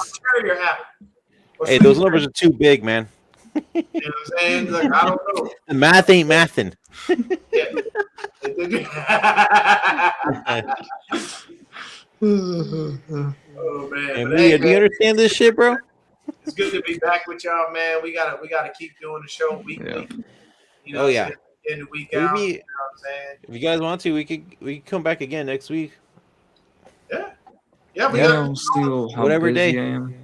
Speaker 3: Hey, those numbers are too big, man.
Speaker 5: You know what I'm saying? Like, I don't know.
Speaker 3: The math ain't mathing.
Speaker 5: Oh man,
Speaker 3: And
Speaker 5: but hey,
Speaker 3: do you
Speaker 5: man,
Speaker 3: understand this shit, bro?
Speaker 5: it's good to be back with y'all, man. We gotta keep doing the show
Speaker 8: Yeah.
Speaker 5: weekly. You
Speaker 3: Oh,
Speaker 5: know,
Speaker 3: yeah.
Speaker 5: in the week
Speaker 3: Maybe
Speaker 5: out. You know what I'm saying?
Speaker 3: if you guys want to, we could come back again next week,
Speaker 5: Yeah, yeah. We
Speaker 3: Yeah.
Speaker 8: Yeah,
Speaker 5: got
Speaker 8: we'll see how
Speaker 3: Whatever
Speaker 8: busy
Speaker 3: day.
Speaker 8: I am.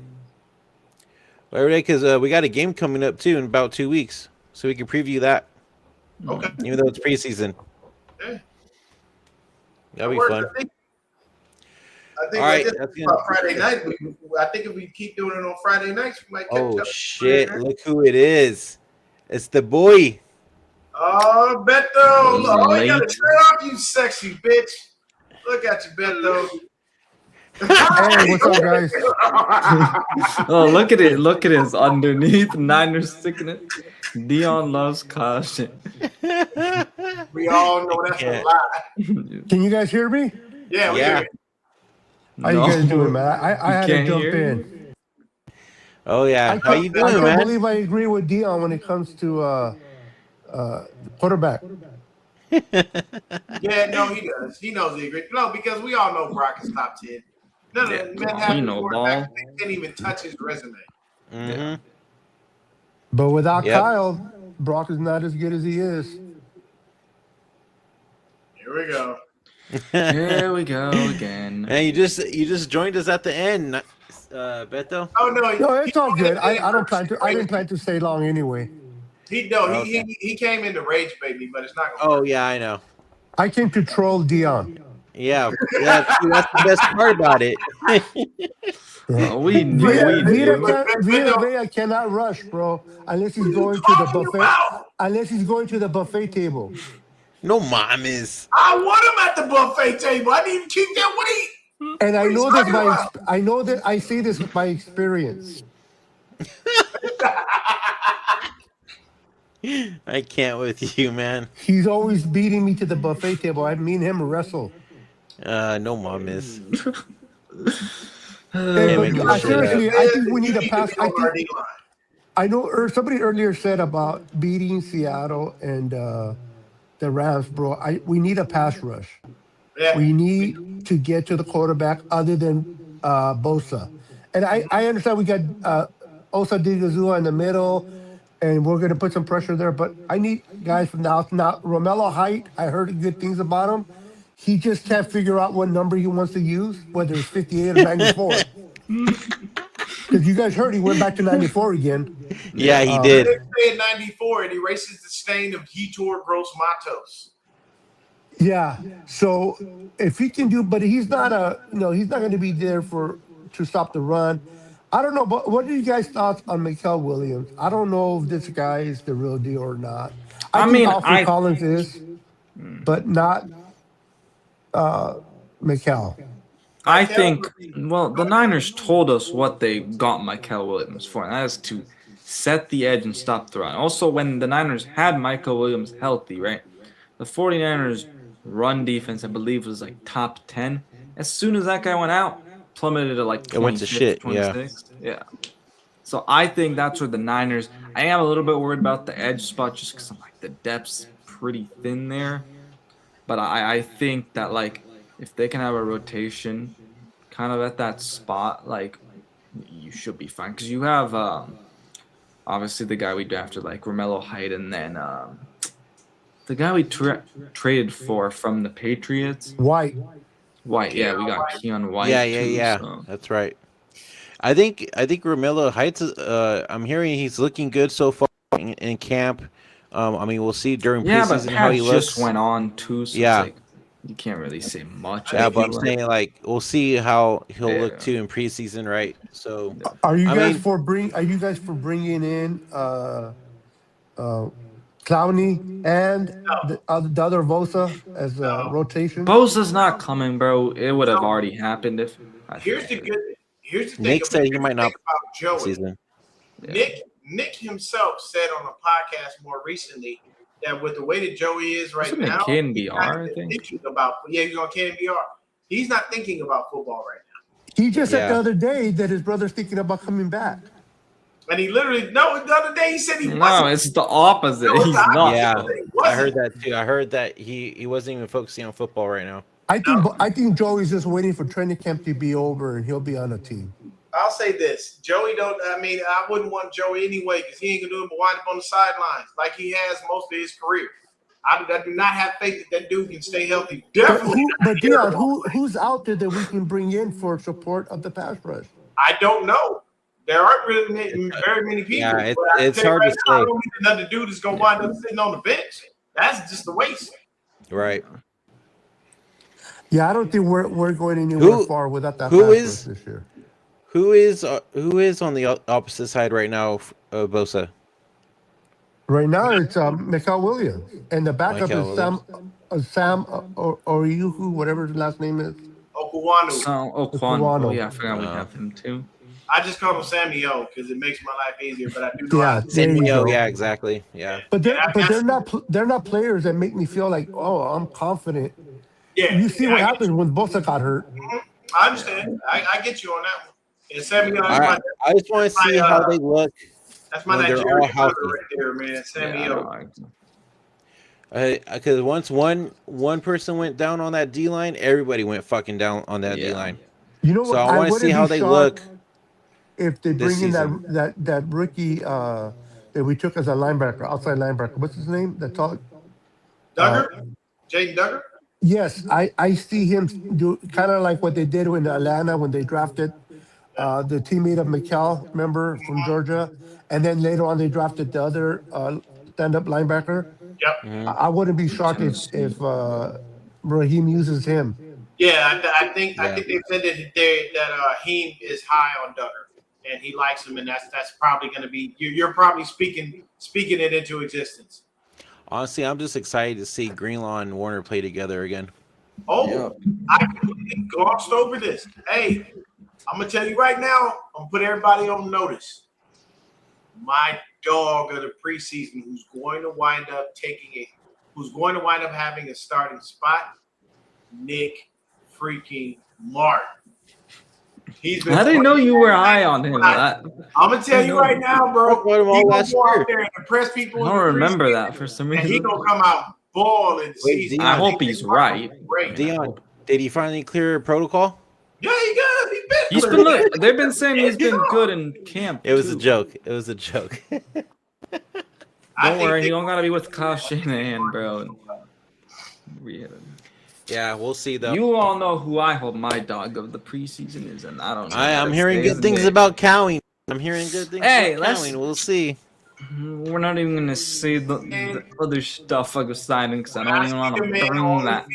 Speaker 3: every day, because we got a game coming up too in about 2 weeks, so we can preview that,
Speaker 5: okay.
Speaker 3: even though it's preseason.
Speaker 5: Yeah.
Speaker 3: That'll be
Speaker 5: That works.
Speaker 3: fun.
Speaker 5: I think
Speaker 3: All right,
Speaker 5: like this
Speaker 3: that's
Speaker 5: about
Speaker 3: gonna.
Speaker 5: Friday night. I think if we keep doing it on Friday nights, we might catch
Speaker 3: Oh
Speaker 5: up.
Speaker 3: shit! Look who it is. It's the boy.
Speaker 5: Oh, Beto! Oh, you got
Speaker 8: Late.
Speaker 5: to turn off, you sexy bitch. Look at you, Beto.
Speaker 9: Hey, what's up, guys?
Speaker 8: Oh, look at it. Look at it. It's underneath. Niners sticking it. Dion loves caution.
Speaker 5: We all know that's a lie.
Speaker 9: Can you guys hear me?
Speaker 5: Yeah, we
Speaker 3: Yeah.
Speaker 5: hear
Speaker 9: How you guys doing, man? I had to
Speaker 8: can't
Speaker 9: jump
Speaker 8: hear
Speaker 9: in.
Speaker 3: Oh yeah. How you
Speaker 9: I
Speaker 3: doing,
Speaker 9: can't
Speaker 3: man?
Speaker 9: believe I agree with Dion when it comes to quarterback.
Speaker 5: you. Yeah, no, he does. He knows he agrees. No, because we all know Brock is top 10. None of the men have
Speaker 8: we know
Speaker 5: quarterbacks.
Speaker 8: ball.
Speaker 5: They can't even touch his resume.
Speaker 3: Mm-hmm.
Speaker 9: But without
Speaker 3: Yep.
Speaker 9: Kyle, Brock is not as good as he is.
Speaker 5: Here we go.
Speaker 8: Here we go again.
Speaker 3: And you just joined us at the end, Beto.
Speaker 5: Oh no,
Speaker 9: No, it's all good. I didn't plan to stay long anyway.
Speaker 5: He came in to rage bait me, but it's not gonna
Speaker 3: Oh
Speaker 5: work.
Speaker 3: yeah, I know.
Speaker 9: I came to troll Dion.
Speaker 3: Yeah, that's the best part about it.
Speaker 8: Oh, we knew.
Speaker 9: Vita Vea cannot rush, bro, unless he's going to the buffet. Unless he's going to the buffet table.
Speaker 3: No mames.
Speaker 5: I want him at the buffet table. I didn't even keep that weight.
Speaker 9: And I
Speaker 5: What are
Speaker 9: know
Speaker 5: you
Speaker 9: this
Speaker 5: talking
Speaker 9: I know that I say this with my experience.
Speaker 3: I can't with you, man.
Speaker 9: He's always beating me to the buffet table. I mean him wrestle.
Speaker 3: No mames.
Speaker 9: Hey,
Speaker 3: make
Speaker 9: but
Speaker 3: this shit
Speaker 9: seriously, I think we need a pass.
Speaker 5: on our D line.
Speaker 9: I know somebody earlier said about beating Seattle and the Rams, bro. We need a pass rush.
Speaker 5: Yeah.
Speaker 9: We need to get to the quarterback other than Bosa. And I understand we got Osa Digazua in the middle, and we're going to put some pressure there. But I need guys from the out. Now, Romello Height, I heard good things about him. He just can't figure out what number he wants to use, whether it's 58 or 94. Because you guys heard he went back to 94 again.
Speaker 3: Yeah, he did.
Speaker 5: They say in 94, it erases the stain of Yetur Gross Matos.
Speaker 9: Yeah. So if he can do, but he's not he's not going to be there to stop the run. I don't know, but what are you guys' thoughts on Mikael Williams? I don't know if this guy is the real deal or not. I think Alfred Collins is, but not Mikael.
Speaker 8: I think, well, the Niners told us what they got Mikael Williams for, and that is to set the edge and stop the run. Also, when the Niners had Mikael Williams healthy, right, the 49ers run defense, I believe, was like top 10. As soon as that guy went out, plummeted to like 26,
Speaker 3: It went to shit,
Speaker 8: 26. Yeah. So I think that's where the Niners, I am a little bit worried about the edge spot just because I'm like, the depth's pretty thin there. But I think that, like, if they can have a rotation kind of at that spot, like, you should be fine. Because you have, obviously, the guy we drafted, like, Romello Height, and then the guy we traded for from the Patriots.
Speaker 9: White,
Speaker 8: yeah, we got Keon White.
Speaker 3: Yeah.
Speaker 8: So.
Speaker 3: That's right. I think Romello Heights. I'm hearing he's looking good so far in camp. I mean, we'll see during preseason how he looks.
Speaker 8: Just went on too. So
Speaker 3: Yeah.
Speaker 8: it's like, you can't really say much.
Speaker 3: Yeah, but I'm saying, like, we'll see how he'll look too in preseason, right? So,
Speaker 9: are you guys for bringing in Clowney and the other Vosa as a rotation?
Speaker 8: Bosa's not coming, bro. It would have already happened if.
Speaker 5: Here's the thing.
Speaker 3: Nick said he might not
Speaker 5: about Joey.
Speaker 3: season.
Speaker 8: Yeah.
Speaker 5: Nick himself said on a podcast more recently that with the way that Joey is right
Speaker 8: Wasn't it
Speaker 5: now,
Speaker 8: KNBR,
Speaker 5: he's not
Speaker 8: I think?
Speaker 5: thinking about he's on KNBR. He's not thinking about football right now.
Speaker 9: He just said the other day that his brother's thinking about coming back.
Speaker 5: And he literally the other day he said he
Speaker 8: No,
Speaker 5: wasn't.
Speaker 8: it's the opposite. He's not.
Speaker 3: Yeah, I heard that too. I heard that he wasn't even focusing on football right now.
Speaker 9: I think Joey's just waiting for training camp to be over and he'll be on a team.
Speaker 5: I'll say this: Joey don't. I mean, I wouldn't want Joey anyway because he ain't gonna do it but wind up on the sidelines like he has most of his career. I do not have faith that dude can stay healthy. Definitely.
Speaker 9: But Dion, who's out there that we can bring in for support of the pass rush?
Speaker 5: I don't know. There aren't really very many people.
Speaker 3: Yeah,
Speaker 5: but I
Speaker 3: it's
Speaker 5: tell you
Speaker 3: hard
Speaker 5: right
Speaker 3: to
Speaker 5: now, I
Speaker 3: say.
Speaker 5: don't need another dude that's gonna wind up sitting on the bench. That's just a waste.
Speaker 3: Right.
Speaker 9: Yeah, I don't think we're going anywhere far without that pass rush this year.
Speaker 3: Who is on the opposite side right now of Bosa?
Speaker 9: Right now, it's Michael Williams, and the backup
Speaker 3: Michael
Speaker 9: is Sam Oriuhu, whatever his last name is.
Speaker 5: Okuwanu.
Speaker 8: Okwano. Oh, yeah, I forgot we have him too.
Speaker 5: I just call him Sammy O because it makes my life easier. But I do know how to say
Speaker 9: there you go.
Speaker 3: Yeah, exactly. Yeah.
Speaker 9: But they're not players that make me feel like, oh, I'm confident.
Speaker 5: Yeah,
Speaker 9: You see what happened when Bosa got hurt.
Speaker 5: I understand. I get you on that one. And Sammy O,
Speaker 3: I just want to see how they look.
Speaker 5: That's my
Speaker 3: when they're
Speaker 5: Nigerian
Speaker 3: all healthy.
Speaker 5: brother right there, man. Sammy O.
Speaker 3: Because once one person went down on that D line, everybody went fucking down on that D line.
Speaker 9: You know what?
Speaker 3: So I want to see how they look.
Speaker 9: If they
Speaker 3: this
Speaker 9: bring in
Speaker 3: season.
Speaker 9: that rookie that we took as a linebacker, outside linebacker, what's his name? That tall.
Speaker 5: Duggar? Jaden Duggar?
Speaker 9: Yes, I see him do kind of like what they did in Atlanta when they drafted the teammate of McCall, remember, from Georgia, and then later on they drafted the other stand-up linebacker.
Speaker 5: Yep.
Speaker 9: I wouldn't be shocked if Raheem uses him.
Speaker 5: Yeah, I think they said that Heem is high on Duggar, and he likes him, and that's probably going to be you're probably speaking it into existence.
Speaker 3: Honestly, I'm just excited to see Greenlaw and Warner play together again.
Speaker 5: Oh, I completely glossed over this. Hey, I'm gonna tell you right now. I'm gonna put everybody on notice. My dog of the preseason, who's going to wind up having a starting spot, Nick freaking Martin.
Speaker 8: I didn't know you were high on him.
Speaker 5: I'm gonna tell you right now, bro. He gonna go out there and impress people.
Speaker 8: I don't remember that for some reason.
Speaker 5: And he gonna come out balling.
Speaker 8: I hope he's right.
Speaker 3: Dion, did he finally clear protocol?
Speaker 5: Yeah, he good.
Speaker 8: He's been look. They've been saying he's been good in camp.
Speaker 3: It was a joke. It was a joke.
Speaker 8: Don't worry, he don't gotta be with Kyle Shanahan, bro.
Speaker 3: Yeah, we'll see though.
Speaker 8: You all know who I hope my dog of the preseason is, and I don't know.
Speaker 3: I'm hearing good things about Cowing. I'm hearing good things about Cowing. We'll see.
Speaker 8: We're not even gonna say the other stuff like the signing because I don't even want to bring that.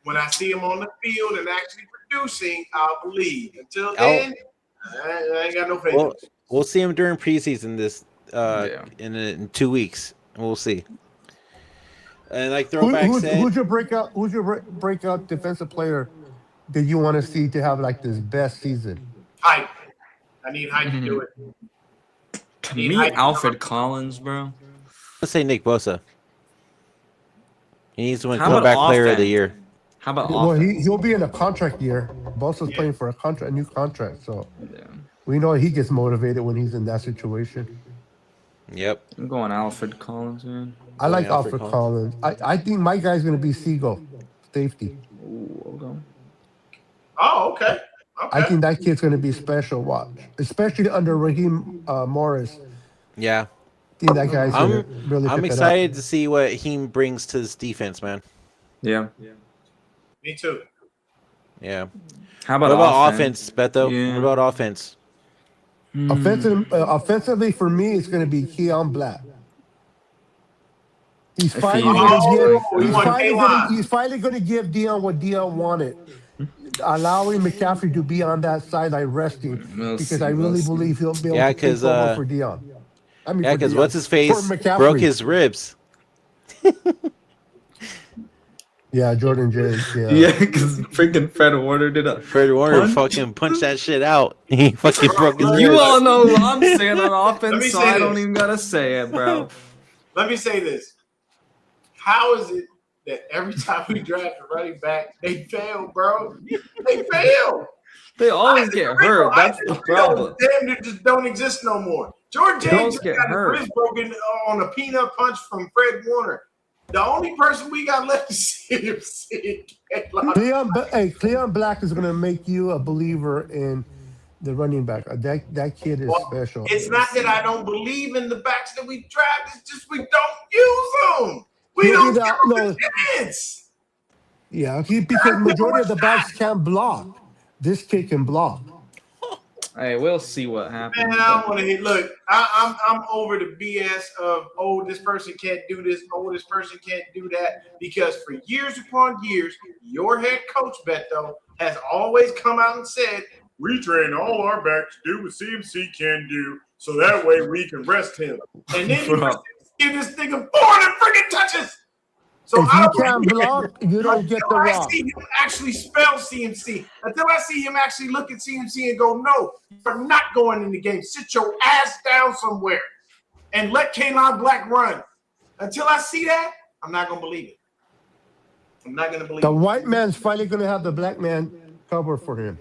Speaker 5: When I see him on the field and actually producing, I'll believe. Until then, I ain't got no faith.
Speaker 3: We'll see him during preseason in 2 weeks. We'll see. And like Throwback said,
Speaker 9: who's your breakout defensive player that you want to see to have like this best season?
Speaker 5: Hype. I need Hype to do it.
Speaker 8: To me, Alfred Collins, bro.
Speaker 3: Let's say Nick Bosa. He needs to win Comeback Player of the Year.
Speaker 8: How about
Speaker 9: he'll be in a contract year. Bosa's playing for a new contract, so we know he gets motivated when he's in that situation.
Speaker 3: Yep.
Speaker 8: I'm going Alfred Collins, man.
Speaker 9: I like Alfred Collins. I think my guy's going to be Siegel, safety.
Speaker 8: Ooh, okay.
Speaker 5: Oh, okay.
Speaker 9: I think that kid's going to be special. Watch, especially under Raheem Morris.
Speaker 3: Yeah.
Speaker 9: I think that guy's going to really.
Speaker 3: I'm excited to see what he brings to this defense, man.
Speaker 8: Yeah.
Speaker 5: Me too.
Speaker 3: Yeah.
Speaker 8: How about
Speaker 3: offense, Beto?
Speaker 8: Yeah.
Speaker 3: What about offense?
Speaker 9: Offensively, for me, it's going to be Keon Black. He's finally going to give Dion what Dion wanted, allowing McCaffrey to be on that sideline resting, because I really believe he'll be able to take over for Dion.
Speaker 3: Because what's his face broke his ribs.
Speaker 9: Yeah, Jordan James.
Speaker 8: Yeah, because freaking Fred Warner did a
Speaker 3: Fred Warner fucking punched that shit out. He fucking broke his ribs.
Speaker 8: You all know who I'm saying on offense, so I don't even gotta say it, bro.
Speaker 5: Let me say this. How is it that every time we draft a running back, they fail, bro? They fail.
Speaker 8: They always get hurt. That's the problem.
Speaker 5: Damn, they just don't exist no more. Jordan James got his ribs broken on a peanut punch from Fred Warner. The only person we got left is CMC.
Speaker 9: Cleon Black is going to make you a believer in the running back. That kid is
Speaker 5: Well,
Speaker 9: special.
Speaker 5: it's not that I don't believe in the backs that we draft. It's just we don't use them. We don't give them a chance.
Speaker 9: Yeah, because majority of the backs can't block. This kid can block.
Speaker 8: Hey, we'll see what happens.
Speaker 5: Man, I want to hit. Look, I'm over the BS of this person can't do this, this person can't do that, because for years upon years, your head coach Beto has always come out and said, we train all our backs to do what CMC can do, so that way we can rest him. And then you give this nigga 400 freaking touches. So
Speaker 9: if you can't block, you don't get the rock.
Speaker 5: I see him actually spell CMC. Until I see him actually look at CMC and go, no, you're not going in the game. Sit your ass down somewhere and let Kalon Black run. Until I see that, I'm not going to believe it. I'm not going to believe
Speaker 9: the
Speaker 5: it.
Speaker 9: white man's finally going to have the black man cover for him.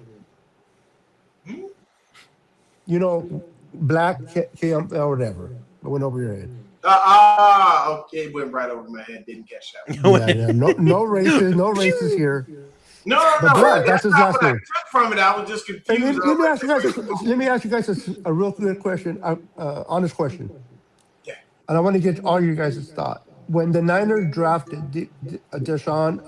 Speaker 9: You know, black, or whatever. It went over your head.
Speaker 5: Okay, it went right over my head. Didn't catch that.
Speaker 9: Yeah. No races here.
Speaker 5: No.
Speaker 9: That's his last name.
Speaker 5: I took from it. I was just confused.
Speaker 9: And let me ask you guys a real good question, honest question.
Speaker 5: Yeah.
Speaker 9: And I want to get all you guys' thought. When the Niners drafted Deshaun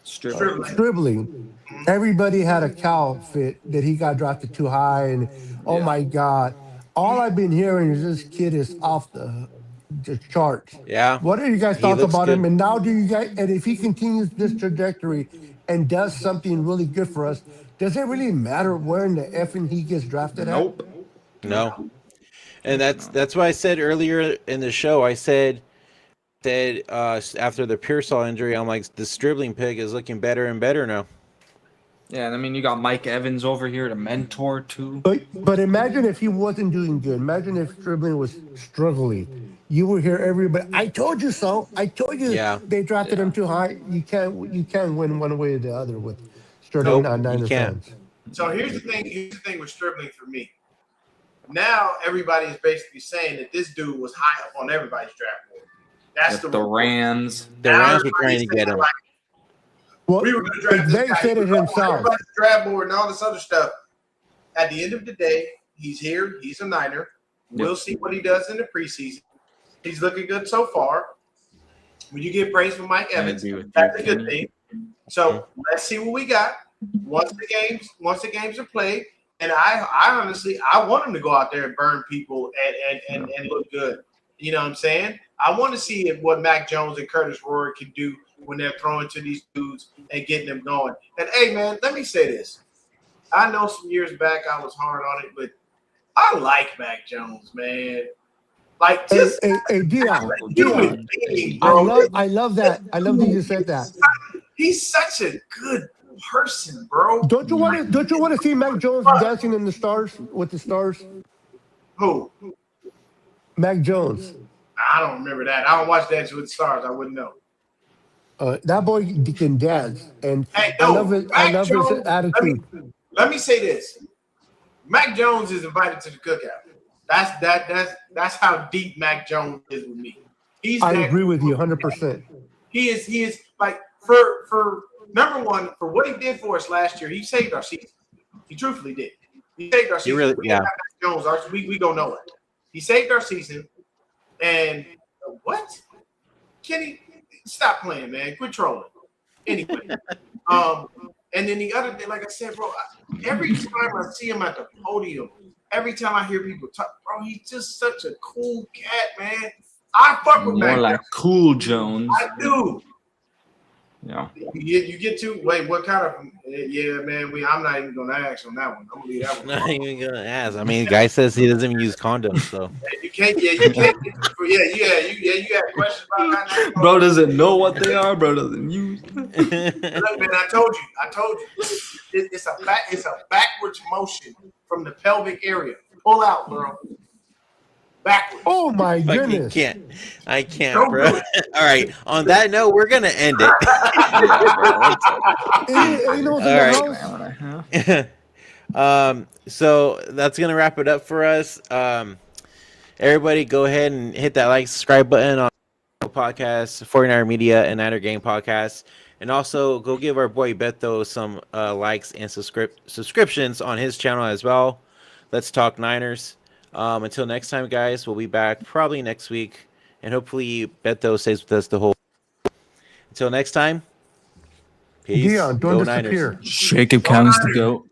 Speaker 9: Stribling, everybody had a cow fit that he got drafted too high, and my God. All I've been hearing is this kid is off the charts.
Speaker 3: Yeah.
Speaker 9: What do you guys talk about
Speaker 3: good.
Speaker 9: him? And now and if he continues this trajectory and does something really good for us, does it really matter where in the effing he gets drafted at?
Speaker 3: No. And that's why I said earlier in the show, I said after the Pearsall injury, I'm like, the Stribling pick is looking better and better now.
Speaker 8: Yeah, and I mean, you got Mike Evans over here to mentor too.
Speaker 9: But imagine if he wasn't doing good. Imagine if Stribling was struggling. You would hear everybody, I told you so. I told you they drafted him too high. You can't win one way or the other with Stribling on Niners fans.
Speaker 5: So here's the thing. Here's the thing with Stribling for me. Now everybody is basically saying that this dude was high up on everybody's draft board. That's
Speaker 8: the Rams.
Speaker 3: The Rams were trying to get him.
Speaker 9: Well,
Speaker 5: we were going to draft this guy.
Speaker 9: said it himself.
Speaker 5: Draft board and all this other stuff. At the end of the day, he's here. He's a Niner. We'll see what he does in the preseason. He's looking good so far. When you get praise from Mike Evans, that's a good thing. So let's see what we got once the games are played. And I honestly want him to go out there and burn people and look good. You know what I'm saying? I want to see what Mac Jones and Curtis Roy can do when they're throwing to these dudes and getting them going. And hey, man, let me say this. I know some years back I was hard on it, but I like Mac Jones, man. Like, just
Speaker 9: Dion, I love that. I love that you said that.
Speaker 5: He's such a good person, bro.
Speaker 9: Don't you want to see Mac Jones dancing in the stars with the stars?
Speaker 5: Who?
Speaker 9: Mac Jones.
Speaker 5: I don't remember that. I don't watch Dancing with the Stars. I wouldn't know.
Speaker 9: That boy can dance, and
Speaker 5: hey,
Speaker 9: I love his attitude.
Speaker 5: Let me say this: Mac Jones is invited to the cookout. That's how deep Mac Jones is with me.
Speaker 9: I agree with you 100%.
Speaker 5: He is like for number one, for what he did for us last year. He saved our season. He truthfully did. He saved our season.
Speaker 3: Really,
Speaker 5: Mac Jones, we go nowhere. He saved our season. And what? Kenny, stop playing, man. Quit trolling. Anyway, and then the other thing, like I said, bro, every time I see him at the podium, every time I hear people talk, bro, he's just such a cool cat, man. I fuck with
Speaker 8: More like
Speaker 5: Jones.
Speaker 8: Cool Jones.
Speaker 5: I do.
Speaker 8: Yeah.
Speaker 5: You get to wait. What kind of? Yeah, man. I'm not even gonna ask on that one. I'm gonna leave that one.
Speaker 3: Not even gonna ask. I mean, the guy says he doesn't even use condoms, so
Speaker 5: You can't. Yeah, you can't. You got questions about that.
Speaker 8: Bro doesn't know what they are. Bro doesn't use.
Speaker 5: Look, man. I told you. It's a backwards motion from the pelvic area. Pull out, bro. Backwards.
Speaker 9: Oh my goodness!
Speaker 3: I can't, bro. All right. On that note, we're gonna end it.
Speaker 9: All right.
Speaker 3: So that's gonna wrap it up for us. Everybody, go ahead and hit that like, subscribe button on Podcast, 49er Media, and Niner Game Podcast. And also go give our boy Beto some likes and subscriptions on his channel as well. Let's talk Niners. Until next time, guys, we'll be back probably next week. And hopefully Beto stays with us the whole. Until next time, peace.
Speaker 9: Dion, don't
Speaker 3: Go Niners.
Speaker 9: disappear.
Speaker 8: Shake it, counts to go.